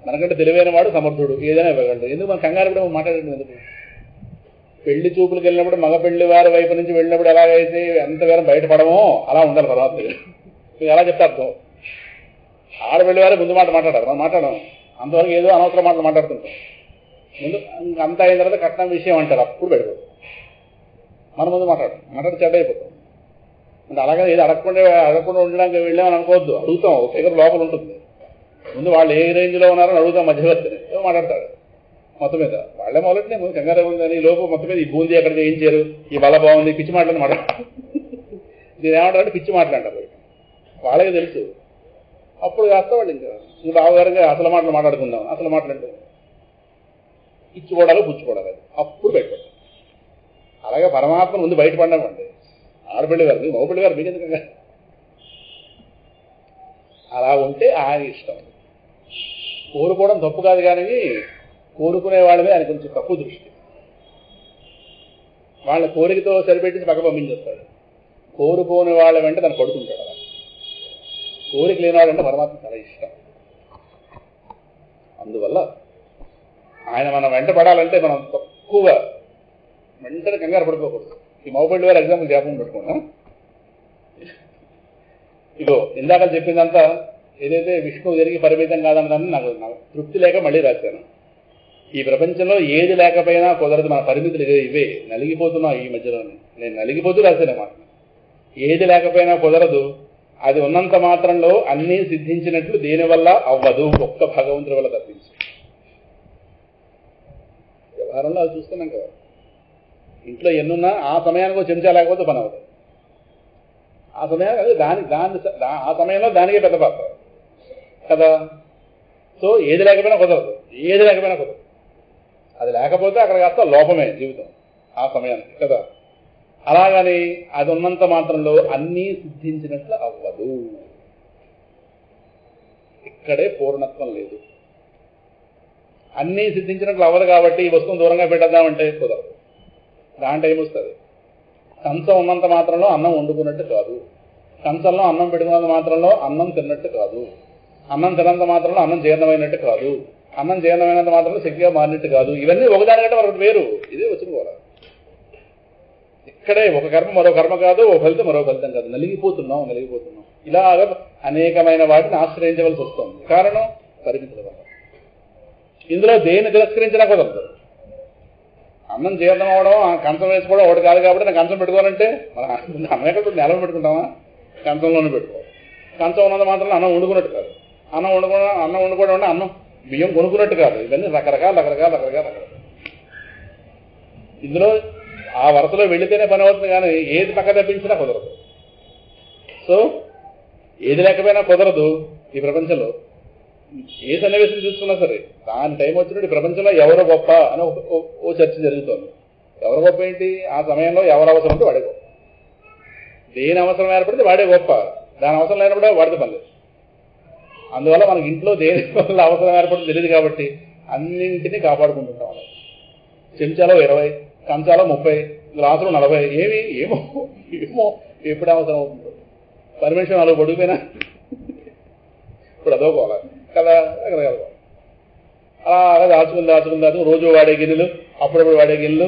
మనకంటే తెలివైన వాడు సమర్థుడు, ఏదైనా ఇవ్వగలడు. ఎందుకు మన కంగారు కూడా మాట్లాడడం ఎందుకు? పెళ్లి చూపులకు వెళ్ళినప్పుడు మగ పెళ్లి వారి వైపు నుంచి వెళ్ళినప్పుడు ఎలాగైతే ఎంతగానో బయటపడమో అలా ఉండాలి పరమాత్మ. మీరు ఎలా చెప్తే అర్థం? ఆడపెళ్లి వారే ముందు మాట మాట్లాడారు, మనం మాట్లాడడం అంతవరకు ఏదో అనవసరం మాటలు మాట్లాడుతుంటాం. ముందు అంత అయిన తర్వాత కట్నం విషయం అంటారు, అప్పుడు పెడతారు. మన ముందు మాట్లాడి చెడ్డ అయిపోతాం. అంటే అలాగే ఏదో అడగకుండా ఉండడానికి వెళ్ళామని అనుకోవద్దు. అడుగుతాం, ఒక ఫిగర్ లోపల ఉంటుంది. ముందు వాళ్ళు ఏ రేంజ్లో ఉన్నారని అడుగుతాం, మధ్యవర్తిని ఏదో మాట్లాడతాడు. మొత్తం మీద వాళ్ళే మొదలెట్టినే ముందు కంగారు ఉందని లోపు మొత్తం మీద ఈ బూందీ ఎక్కడ చేయించారు, ఈ బల బాగుంది, పిచ్చి మాటలని మాట్లాడతారు. దీని ఏమంటారంటే పిచ్చి మాట్లాడతారు, వాళ్ళకే తెలుసు. అప్పుడు కాస్త వాళ్ళు ఇంకా బావగారంగా అసలు మాటలు మాట్లాడుకుందాం. అసలు మాట్లాడితే ఇచ్చుకోవడాలు పుచ్చుకోవడాలి, అప్పుడు బయటపడతాం. అలాగే పరమాత్మ ముందు బయటపడ్డామండి. ఆడపిల్లి గారు మగపిల్లి గారు మీకు ఎందుకంగా అలా ఉంటే ఆయన ఇష్టం. కోరుకోవడం తప్పు కాదు, కానీ కోరుకునే వాళ్ళ మీద ఆయన కొంచెం తక్కువ దృష్టి. వాళ్ళ కోరికతో సరిపెట్టి పక్క పంపించేస్తాడు. కోరుకోని వాళ్ళ వెంట తను పడుతుంటాడు. అలా కోరిక లేనివాడంటే పరమాత్మ చాలా ఇష్టం. అందువల్ల ఆయన మనం వెంట పడాలంటే మనం తక్కువగా వెంటనే కంగారు పడిపోకూడదు. ఈ మగపిల్లి వారు ఎగ్జాంపుల్ జ్ఞాపకం పెట్టుకున్నాం. ఇదో ఇందాక చెప్పిందంతా ఏదైతే విష్ణువు జరిగి పరిమితం కాదన్నదాన్ని నాకు తృప్తి లేక మళ్ళీ రాశాను. ఈ ప్రపంచంలో ఏది లేకపోయినా కుదరదు, మన పరిమితులు ఇవే. నలిగిపోతున్నాం ఈ మధ్యలో, నేను నలిగిపోతూ రాశాను మాట. ఏది లేకపోయినా కుదరదు, అది ఉన్నంత మాత్రంలో అన్నీ సిద్ధించినట్లు దేనివల్ల అవ్వదు, ఒక్క భగవంతుడి వల్ల తప్పించి. వ్యవహారంలో అది చూస్తున్నాం కదా. ఇంట్లో ఎన్నున్నా ఆ సమయానికి చెంచా లేకపోతే పని అవుతుంది. ఆ సమయానికి ఆ సమయంలో దానికే పెద్ద పాత్ర కదా. సో ఏది లేకపోయినా కుదరదు, అది లేకపోతే అక్కడ కాస్త లోపమే జీవితం ఆ సమయానికి కదా. అలాగని అది ఉన్నంత మాత్రంలో అన్నీ సిద్ధించినట్లు అవ్వదు. ఇక్కడే పూర్ణత్వం లేదు. అన్నీ సిద్ధించినట్లు అవ్వదు కాబట్టి ఈ వస్తువును దూరంగా పెట్టేద్దామంటే కుదరదు. దాని టైం వస్తుంది. కంచం ఉన్నంత మాత్రంలో అన్నం వండుకున్నట్టు కాదు, కంచంలో అన్నం పెట్టుకున్నంత మాత్రంలో అన్నం తిన్నట్టు కాదు, అన్నం తిన్నంత మాత్రంలో అన్నం జీర్ణమైనట్టు కాదు, అన్నం జీర్ణమైనంత మాత్రంలో శక్తిగా మారినట్టు కాదు. ఇవన్నీ ఒకదానికంటే మరొకటి వేరు. ఇదే వచ్చిన కూడా ఇక్కడే ఒక కర్మ మరో కర్మ కాదు, ఓ ఫలితం మరో ఫలితం కాదు. నలిగిపోతున్నాం. ఇలాగ అనేకమైన వాటిని ఆశ్రయించవలసి వస్తుంది. కారణం పరిమితుల వల్ల. ఇందులో దేన్ని తిరస్కరించినా కుదరదు. అన్నం జీర్ణం అవడం, కంచం వేసుకోవడం ఒకటి కాదు కాబట్టి నేను కంచం పెట్టుకోవాలంటే అన్నం ఎక్కడ నెలలో పెట్టుకుంటామా? కంచంలోనే పెట్టుకోవాలి. కంచం ఉన్నది మాత్రం అన్నం వండుకున్నట్టు కాదు. అన్నం వండుకోవడం అంటే అన్నం బియ్యం కొనుక్కున్నట్టు కాదు. ఇవన్నీ రకరకాల. ఇందులో ఆ వరుసలో వెళితేనే పని అవుతుంది, కానీ ఏది పక్క తప్పించినా కుదరదు. సో ఏది లేకపోయినా కుదరదు ఈ ప్రపంచంలో. ఏ సన్నివేశం చూసుకున్నా సరే దాని టైం వచ్చినట్టు ఈ ప్రపంచంలో ఎవరో గొప్ప అని ఓ చర్చ జరుగుతోంది. ఎవరు గొప్ప ఏంటి? ఆ సమయంలో ఎవరు అవసరం ఉంటే వాడే గొప్ప. దేని అవసరం ఏర్పడితే వాడే గొప్ప, దాని అవసరం లేనప్పుడే వాడితే పని లేదు. అందువల్ల మనకి ఇంట్లో దేని వల్ల అవసరం ఏర్పడింది తెలియదు కాబట్టి అన్నింటినీ కాపాడుకుంటుంటాం. చెంచాలో 20, కంచాలో 30, గ్లాసులు 40. ఏమో ఎప్పుడు అవసరం అవుతుందో పర్మిషన్ అలా పడిపోయినా ఇప్పుడు అదో కోల కదా రకరకాల అలా దాచుకుని రోజు వాడే గిన్నెలు అప్పుడప్పుడు వాడే గిన్నెలు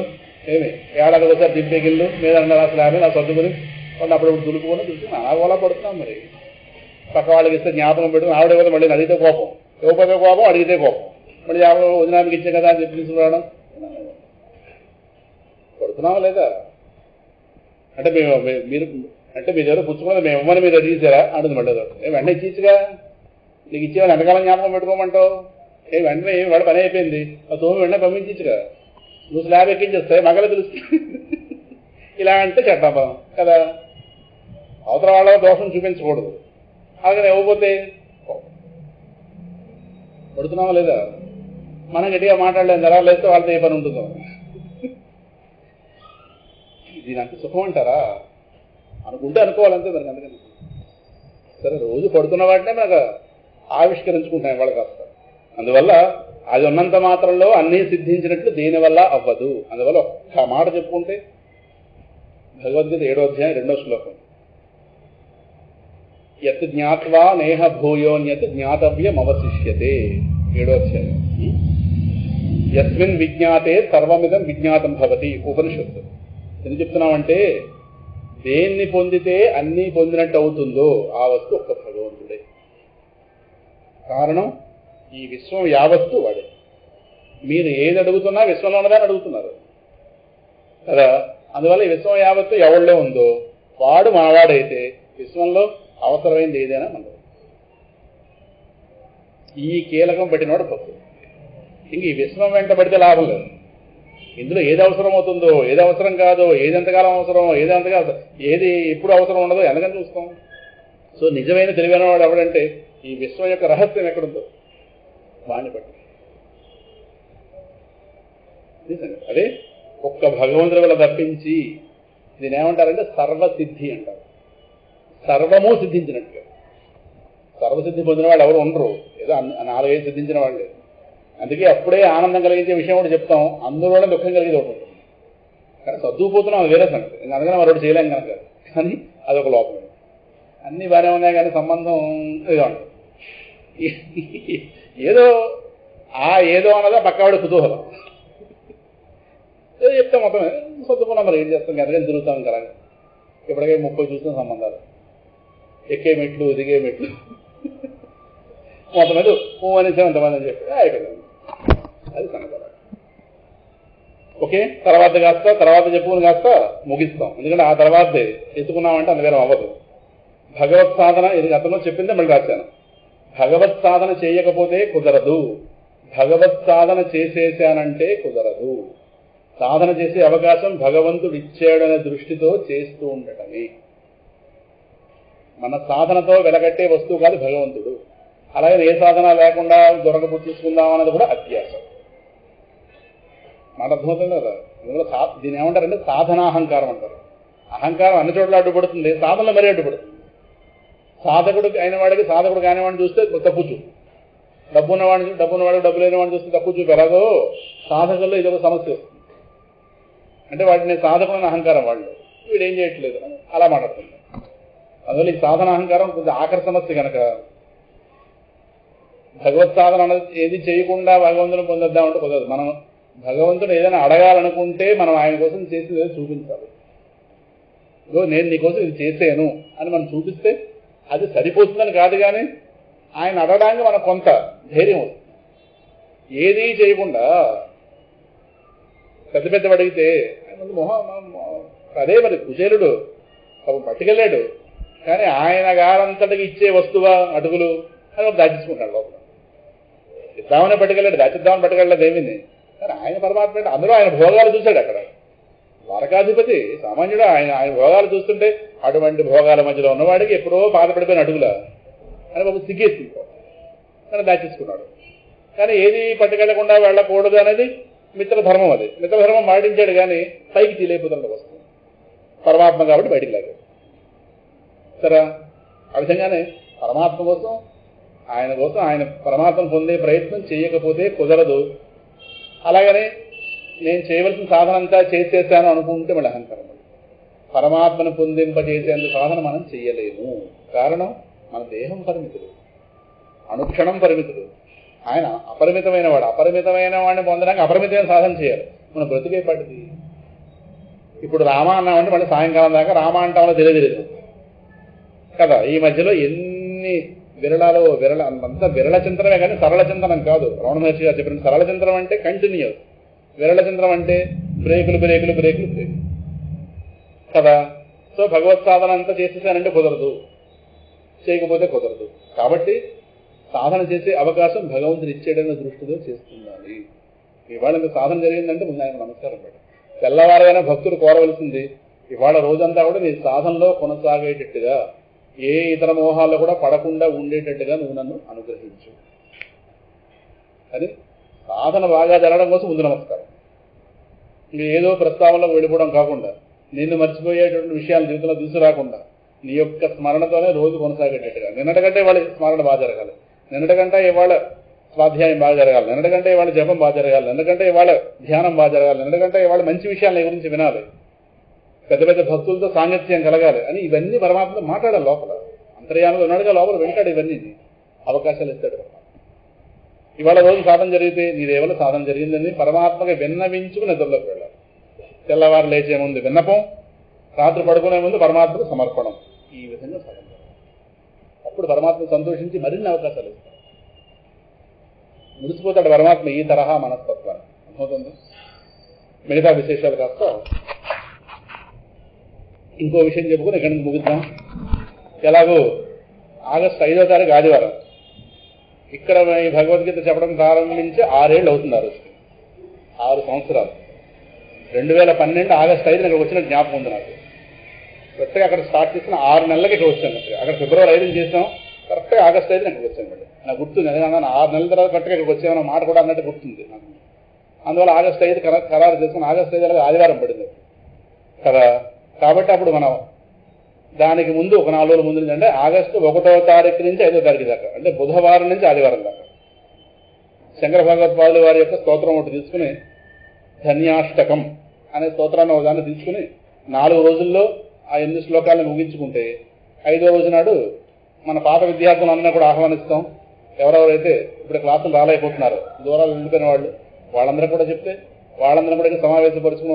ఏమి ఏడాది ఒకసారి దింపే గిన్నెలు మీద అసలు ఆమె నా సర్దుకుని వాళ్ళు అప్పుడప్పుడు దులుపుకొని అలా కోలా పడుతున్నాం. మరి పక్క వాళ్ళకి ఇస్తే జ్ఞాపకం పెట్టుకుని ఆవిడ కదా మళ్ళీ అడిగితే కోపం, ఇవ్వకపోతే కోపం, అడిగితే కోపం, మళ్ళీ వదినానికి ఇచ్చే కదా అని చెప్పి తీసుకురావడం. పడుతున్నావా లేదా అంటే మీరు అంటే మీరు ఎవరో పుచ్చుకున్నది మేము ఇవ్వని మీరు అడిగిసారా అంటుంది. మళ్ళీ వెంటనే ఇచ్చిగా నీకు ఇచ్చేవాళ్ళు ఎంతకాలం జ్ఞాపకం పెట్టుకోమంటావు? వెంటనే వాడు పని అయిపోయింది ఆ తోమి వెంటనే పంపించగా నువ్వు స్లాబ్ ఎక్కించేస్తాయి మగలు తెలుస్తుంది. ఇలా అంటే చట్టపదం కదా. అవతల వాళ్ళ దోషం చూపించకూడదు. అలాగే ఇవ్వకపోతే పడుతున్నావా లేదా? మనం గట్టిగా మాట్లాడలేదు జరాలు వేస్తే వాళ్ళతో ఏ పని ఉంటుందో. దీనంత సుఖం అంటారా? అనుకుంటే అనుకోవాలంతే దానికి. అందుకని సరే రోజు పడుతున్న వాటినే నాకు ఆవిష్కరించుకుంటాను వాళ్ళకి కాస్త. అందువల్ల అది ఉన్నంత మాత్రంలో అన్నీ సిద్ధించినట్లు దీనివల్ల అవ్వదు. అందువల్ల ఒక్క మాట చెప్పుకుంటే భగవద్గీత 7వ అధ్యాయం 2వ శ్లోకం, యత్ జ్ఞాత్వా నేహ భూయోన్యత్ జ్ఞాతవ్యం అవశిష్యతే. 7వ అధ్యాయం. యస్మిన్ విజ్ఞాతే సర్వమిదం విజ్ఞాతం భవతి. ఉపనిషత్తు. ఎందుకు చెప్తున్నామంటే దేన్ని పొందితే అన్నీ పొందినట్టు అవుతుందో ఆ వస్తు ఒక్క భగవంతుడే. కారణం ఈ విశ్వం యావత్తు వాడే. మీరు ఏది అడుగుతున్నా విశ్వంలో ఉన్నదని అడుగుతున్నారు కదా. అందువల్ల ఈ విశ్వం యావత్తు ఎవరిలో ఉందో వాడు మనవాడైతే విశ్వంలో అవసరమైంది ఏదైనా మనది. ఈ కీలకం పట్టినవాడు తప్పు. ఇంక ఈ విశ్వం వెంట పడితే లాభం లేదు. ఇందులో ఏది అవసరం అవుతుందో, ఏది అవసరం కాదో, ఏది ఎంతకాలం అవసరమో, ఏది ఎప్పుడు అవసరం ఉండదో ఎందుకని చూస్తాం. సో నిజమైన తెలివైన వాడు ఎవడంటే ఈ విశ్వం యొక్క రహస్యం ఎక్కడుందో వాణ్ణి పట్టి. అదే ఒక్క భగవంతుడి వల్ల తప్పించి దీని ఏమంటారంటే సర్వసిద్ధి అంటారు. సర్వము సిద్ధించినట్టుగా. సర్వసిద్ధి పొందిన వాళ్ళు ఎవరు ఉండరు. ఏదో 4-5 సిద్ధించిన వాళ్ళే. అందుకే అప్పుడే ఆనందం కలిగించే విషయం కూడా చెప్తాం, అందులోనే దుఃఖం కలిగేది ఒకటి ఉంటుంది. కానీ సర్దుకుపోతున్నాం అది వేరే సంగతి. అందుకని మరొకటి చేయలేం కనుక. కానీ అదొక లోపం. అన్నీ బాగానే ఉన్నాయి కానీ సంబంధం ఇదిగా ఉంటుంది. ఏదో అన్నదా పక్కవాడి కుతూహలం. ఏదో చెప్తాం మొత్తమే సర్దుకున్నాం. మరి ఏం చేస్తాం? ఎంతకని తిరుగుతాం కదా. ఇప్పటికే 30 చూసిన సంబంధాలు, ఎక్కే మెట్లు దిగే మెట్లు మొత్తం మీద అనేసి ఎంతమంది అని చెప్పి అయిపోయింది. అది సంగతి. ఓకే, తర్వాత చెప్పుకుని కాస్త ముగిస్తాం. ఎందుకంటే ఆ తర్వాతే ఎత్తుకున్నామంటే అందువేరే అవ్వదు. భగవత్ సాధన ఇది గతంలో చెప్పిందే మళ్ళీ రాశాను. భగవత్ సాధన చేయకపోతే కుదరదు. భగవత్ సాధన చేసేసానంటే కుదరదు. సాధన చేసే అవకాశం భగవంతుడు ఇచ్చాడనే దృష్టితో చేస్తూ ఉండటమే. మన సాధనతో వెలగట్టే వస్తువు కాదు భగవంతుడు. అలాగే ఏ సాధన లేకుండా దొరకపుచ్చుకుందాం అన్నది కూడా అత్యాసం. మాట అర్థమవుతుంది కదా. దీని ఏమంటారంటే సాధనాహంకారం అంటారు. అహంకారం అన్ని చోట్ల అడ్డుపడుతుంది, సాధనలో మరీ అడ్డుపడుతుంది. సాధకుడు అయిన వాడికి సాధకుడు కానివాడిని చూస్తే తప్పు చూపు, డబ్బున్నవాడికి డబ్బు లేని వాడిని చూస్తే తప్పు చూపు. ఎలాగో సాధకుల్లో ఇదొక సమస్య వస్తుంది. అంటే వాడిని సాధకుడని అహంకారం వాళ్ళు, వీడు ఏం చేయట్లేదు అలా మాట్లాడుతుంది. అందువల్ల ఈ సాధన అహంకారం కొంచెం ఆఖరి సమస్య కనుక భగవత్ సాధన అన్నది ఏది చేయకుండా భగవంతుని పొందొద్దామంటే కుదరదు. మనం భగవంతుడు ఏదైనా అడగాలనుకుంటే మనం ఆయన కోసం చేసి చూపించాలి. నేను నీకోసం ఇది చేసాను అని మనం చూపిస్తే అది సరిపోతుందని కాదు, కానీ ఆయన అడగడానికి మనకు కొంత ధైర్యం వస్తుంది. ఏదీ చేయకుండా పెద్ద అడిగితే అదే మరి కుచేలుడు పట్టుకెళ్ళాడు, కానీ ఆయన గారంతటికి ఇచ్చే వస్తువా అటుకులు అని ఒక దాచించుకుంటాడు లోపల. ఇద్దామని పట్టుకెళ్ళాడు, దాచిద్దామని పట్టుకెళ్ళలేదు ఏమింది. కానీ ఆయన పరమాత్మ అంటే అందులో ఆయన భోగాలు చూశాడు. అక్కడ ద్వారకాధిపతి సామాన్యుడు. ఆయన భోగాలు చూస్తుంటే అటువంటి భోగాల మధ్యలో ఉన్నవాడికి ఎప్పుడో బాధపడిపోయిన అడుగులా అని ఒక సిగ్గేస్తుంది. కానీ దాచేసుకున్నాడు. కానీ ఏది పట్టుకెళ్లకుండా వెళ్ళకూడదు అనేది మిత్రధర్మం. అది మిత్రధర్మం పాటించాడు, కానీ పైకి తీలేపుదండ వస్తుంది. పరమాత్మ కాబట్టి బయటికి లాగాడు. సరే, ఆ విధంగానే పరమాత్మ కోసం ఆయన పరమాత్మను పొందే ప్రయత్నం చేయకపోతే కుదరదు. అలాగనే నేను చేయవలసిన సాధన అంతా చేసేసాను అనుకుంటే మళ్ళీ అహంకారం. పరమాత్మను పొందింపజేసేందుకు సాధన మనం చెయ్యలేము. కారణం మన దేహం పరిమితులు, అనుక్షణం పరిమితులు. ఆయన అపరిమితమైన వాడు. అపరిమితమైన వాడిని పొందడానికి అపరిమితమైన సాధన చేయాలి. మనం బ్రతికే పట్టిది. ఇప్పుడు రామ అన్నామంటే మళ్ళీ సాయంకాలం దాకా రామ అంటామో తెలియదు కదా. ఈ మధ్యలో ఎన్ని విరళాలు అంతా విరళ చింతనమే కానీ సరళ చింతనం కాదు. రమణ మహర్షి గారు చెప్పిన సరళ చింతనం అంటే కంటిన్యూస్, విరళ చింతనం అంటే బ్రేకులు కదా. సో భగవత్ సాధన అంతా చేసేసానంటే కుదరదు, చేయకపోతే కుదరదు. కాబట్టి సాధన చేసే అవకాశం భగవంతుడు ఇచ్చేయడమే దృష్టిలో చేస్తుండాలి. ఇవాళ ఇంత సాధన జరిగిందంటే ముందు ఆయన నమస్కారం పెట్టాలి. తెల్లవారైనా భక్తులు కోరవలసింది, ఇవాళ రోజంతా కూడా నీ సాధనలో కొనసాగేటట్టుగా, ఏ ఇతర మోహాల్లో కూడా పడకుండా ఉండేటట్టుగా నువ్వు నన్ను అనుగ్రహించు అని సాధన బాగా జరగడం కోసం ముందు నమస్కారం. ఇంక ఏదో ప్రస్తావనలోకి వెళ్ళిపోవడం కాకుండా, నిన్ను మర్చిపోయేటువంటి విషయాలు జీవితంలో తీసుకురాకుండా నీ యొక్క స్మరణతోనే రోజు కొనసాగేటట్టుగా. నిన్నటికంటే వాళ్ళ స్మరణ బాగా జరగాలి, నిన్నటికంటే ఇవాళ స్వాధ్యాయం బాగా జరగాలి, నిన్నటికంటే ఇవాళ జపం బాగా జరగాలి, నిన్నటికంటే ఇవాళ ధ్యానం బాగా జరగాలి, నిన్నటికంటే ఇవాళ మంచి విషయాలు గురించి వినాలి, పెద్ద పెద్ద భక్తులతో సాంగత్యం కలగాలి అని ఇవన్నీ పరమాత్మ మాట్లాడాలి. లోపల అంతర్యామంలో ఉన్నాడుగా, లోపల వెంటాడు, ఇవన్నీ అవకాశాలు ఇస్తాడు. ఇవాళ రోజు సాధన జరిగితే నీదేవల సాధన జరిగిందని పరమాత్మకి విన్నవించుకు నిద్రలోకి వెళ్ళాలి. తెల్లవారు లేచే ముందు విన్నపం, రాత్రి పడుకునే ముందు పరమాత్మకు సమర్పణం. ఈ విధంగా సాధన అప్పుడు పరమాత్మ సంతోషించి మరిన్ని అవకాశాలు ఇస్తాడు. ముడిచిపోతాడు పరమాత్మ ఈ తరహా మనస్తత్వాన్ని. అర్థమవుతుంది. మిగతా విశేషాలు కాస్త ఇంకో విషయం చెప్పుకుని ఇక్కడి నుంచి ముగిద్దాం. ఎలాగో ఆగస్టు 5వ తారీఖు ఆదివారం ఇక్కడ ఈ భగవద్గీత చెప్పడం ప్రారంభించి 6 ఏళ్ళు అవుతుంది. ఆ రోజుకి 6 సంవత్సరాలు. 2012 ఆగస్టు 5 ఇక్కడ వచ్చిన జ్ఞాపకం ఉంది నాకు. కరెక్ట్గా అక్కడ స్టార్ట్ చేసిన 6 నెలలకి ఇక్కడ వచ్చాను. అక్కడ ఫిబ్రవరి 5 చేసాం, కరెక్ట్గా ఆగస్టు 5 ఇక్కడికి వచ్చాను. నాకు గుర్తుంది. ఎందుకంటే 6 నెలల తర్వాత కరెక్ట్గా ఇక్కడికి వచ్చామన్న మాట కూడా అన్నట్టు గుర్తుంది నాకు. అందువల్ల ఆగస్టు 5 ఖరారు చేసుకుని ఆగస్టు 5 ఆదివారం పడింది కదా. కాబట్టి అప్పుడు మనం దానికి ముందు ఒక 4 రోజుల ముందు నుంచి, అంటే ఆగస్టు 1వ తారీఖు నుంచి 5వ తారీఖు దాకా, అంటే బుధవారం నుంచి ఆదివారం దాకా శంకర భగవత్పాదుల వారి యొక్క స్తోత్రం ఒకటి తీసుకుని, ధన్యాష్టకం అనే స్తోత్రాన్ని ఒక దాన్ని తీసుకుని 4 రోజుల్లో ఆ 8 శ్లోకాలను ముగించుకుంటే 5వ రోజు నాడు మన పాత విద్యార్థులందరినీ కూడా ఆహ్వానిస్తాం. ఎవరెవరైతే ఇప్పుడు క్లాసులు రాలేకపోతున్నారు, దూరాలు వెళ్ళిపోయిన వాళ్ళందరూ కూడా చెప్తే వాళ్ళందరూ కూడా సమావేశపరుచుకుని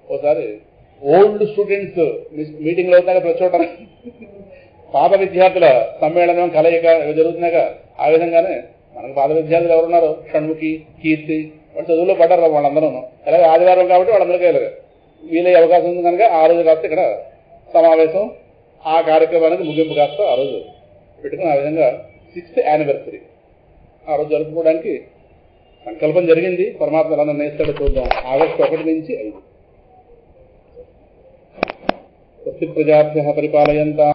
ఒకసారి ఓల్డ్ స్టూడెంట్స్ మీటింగ్లు అవుతాక ప్రతి చోట పాత విద్యార్థుల సమ్మేళనం కలయిక జరుగుతున్నాగా. ఆ విధంగానే మనకు పాత విద్యార్థులు ఎవరున్నారో షణ్ముఖి, కీర్తి, వాళ్ళు చదువులో పడ్డారు. వాళ్ళందరూ అలాగే ఆదివారం కాబట్టి వాళ్ళందరికీ వీలయ్యే అవకాశం ఉంది కనుక ఆ రోజు కాస్త ఇక్కడ సమావేశం, ఆ కార్యక్రమానికి ముగింపు కాస్త ఆ రోజు పెట్టుకుని ఆ విధంగా 6th యానివర్సరీ ఆ రోజు జరుపుకోవడానికి సంకల్పం జరిగింది. పరమాత్మ ఎలా నిర్ణయిస్తాడో చూద్దాం. ఆగస్టు 1 నుంచి 5 ప్రజాభ్య పరిపాలయంతా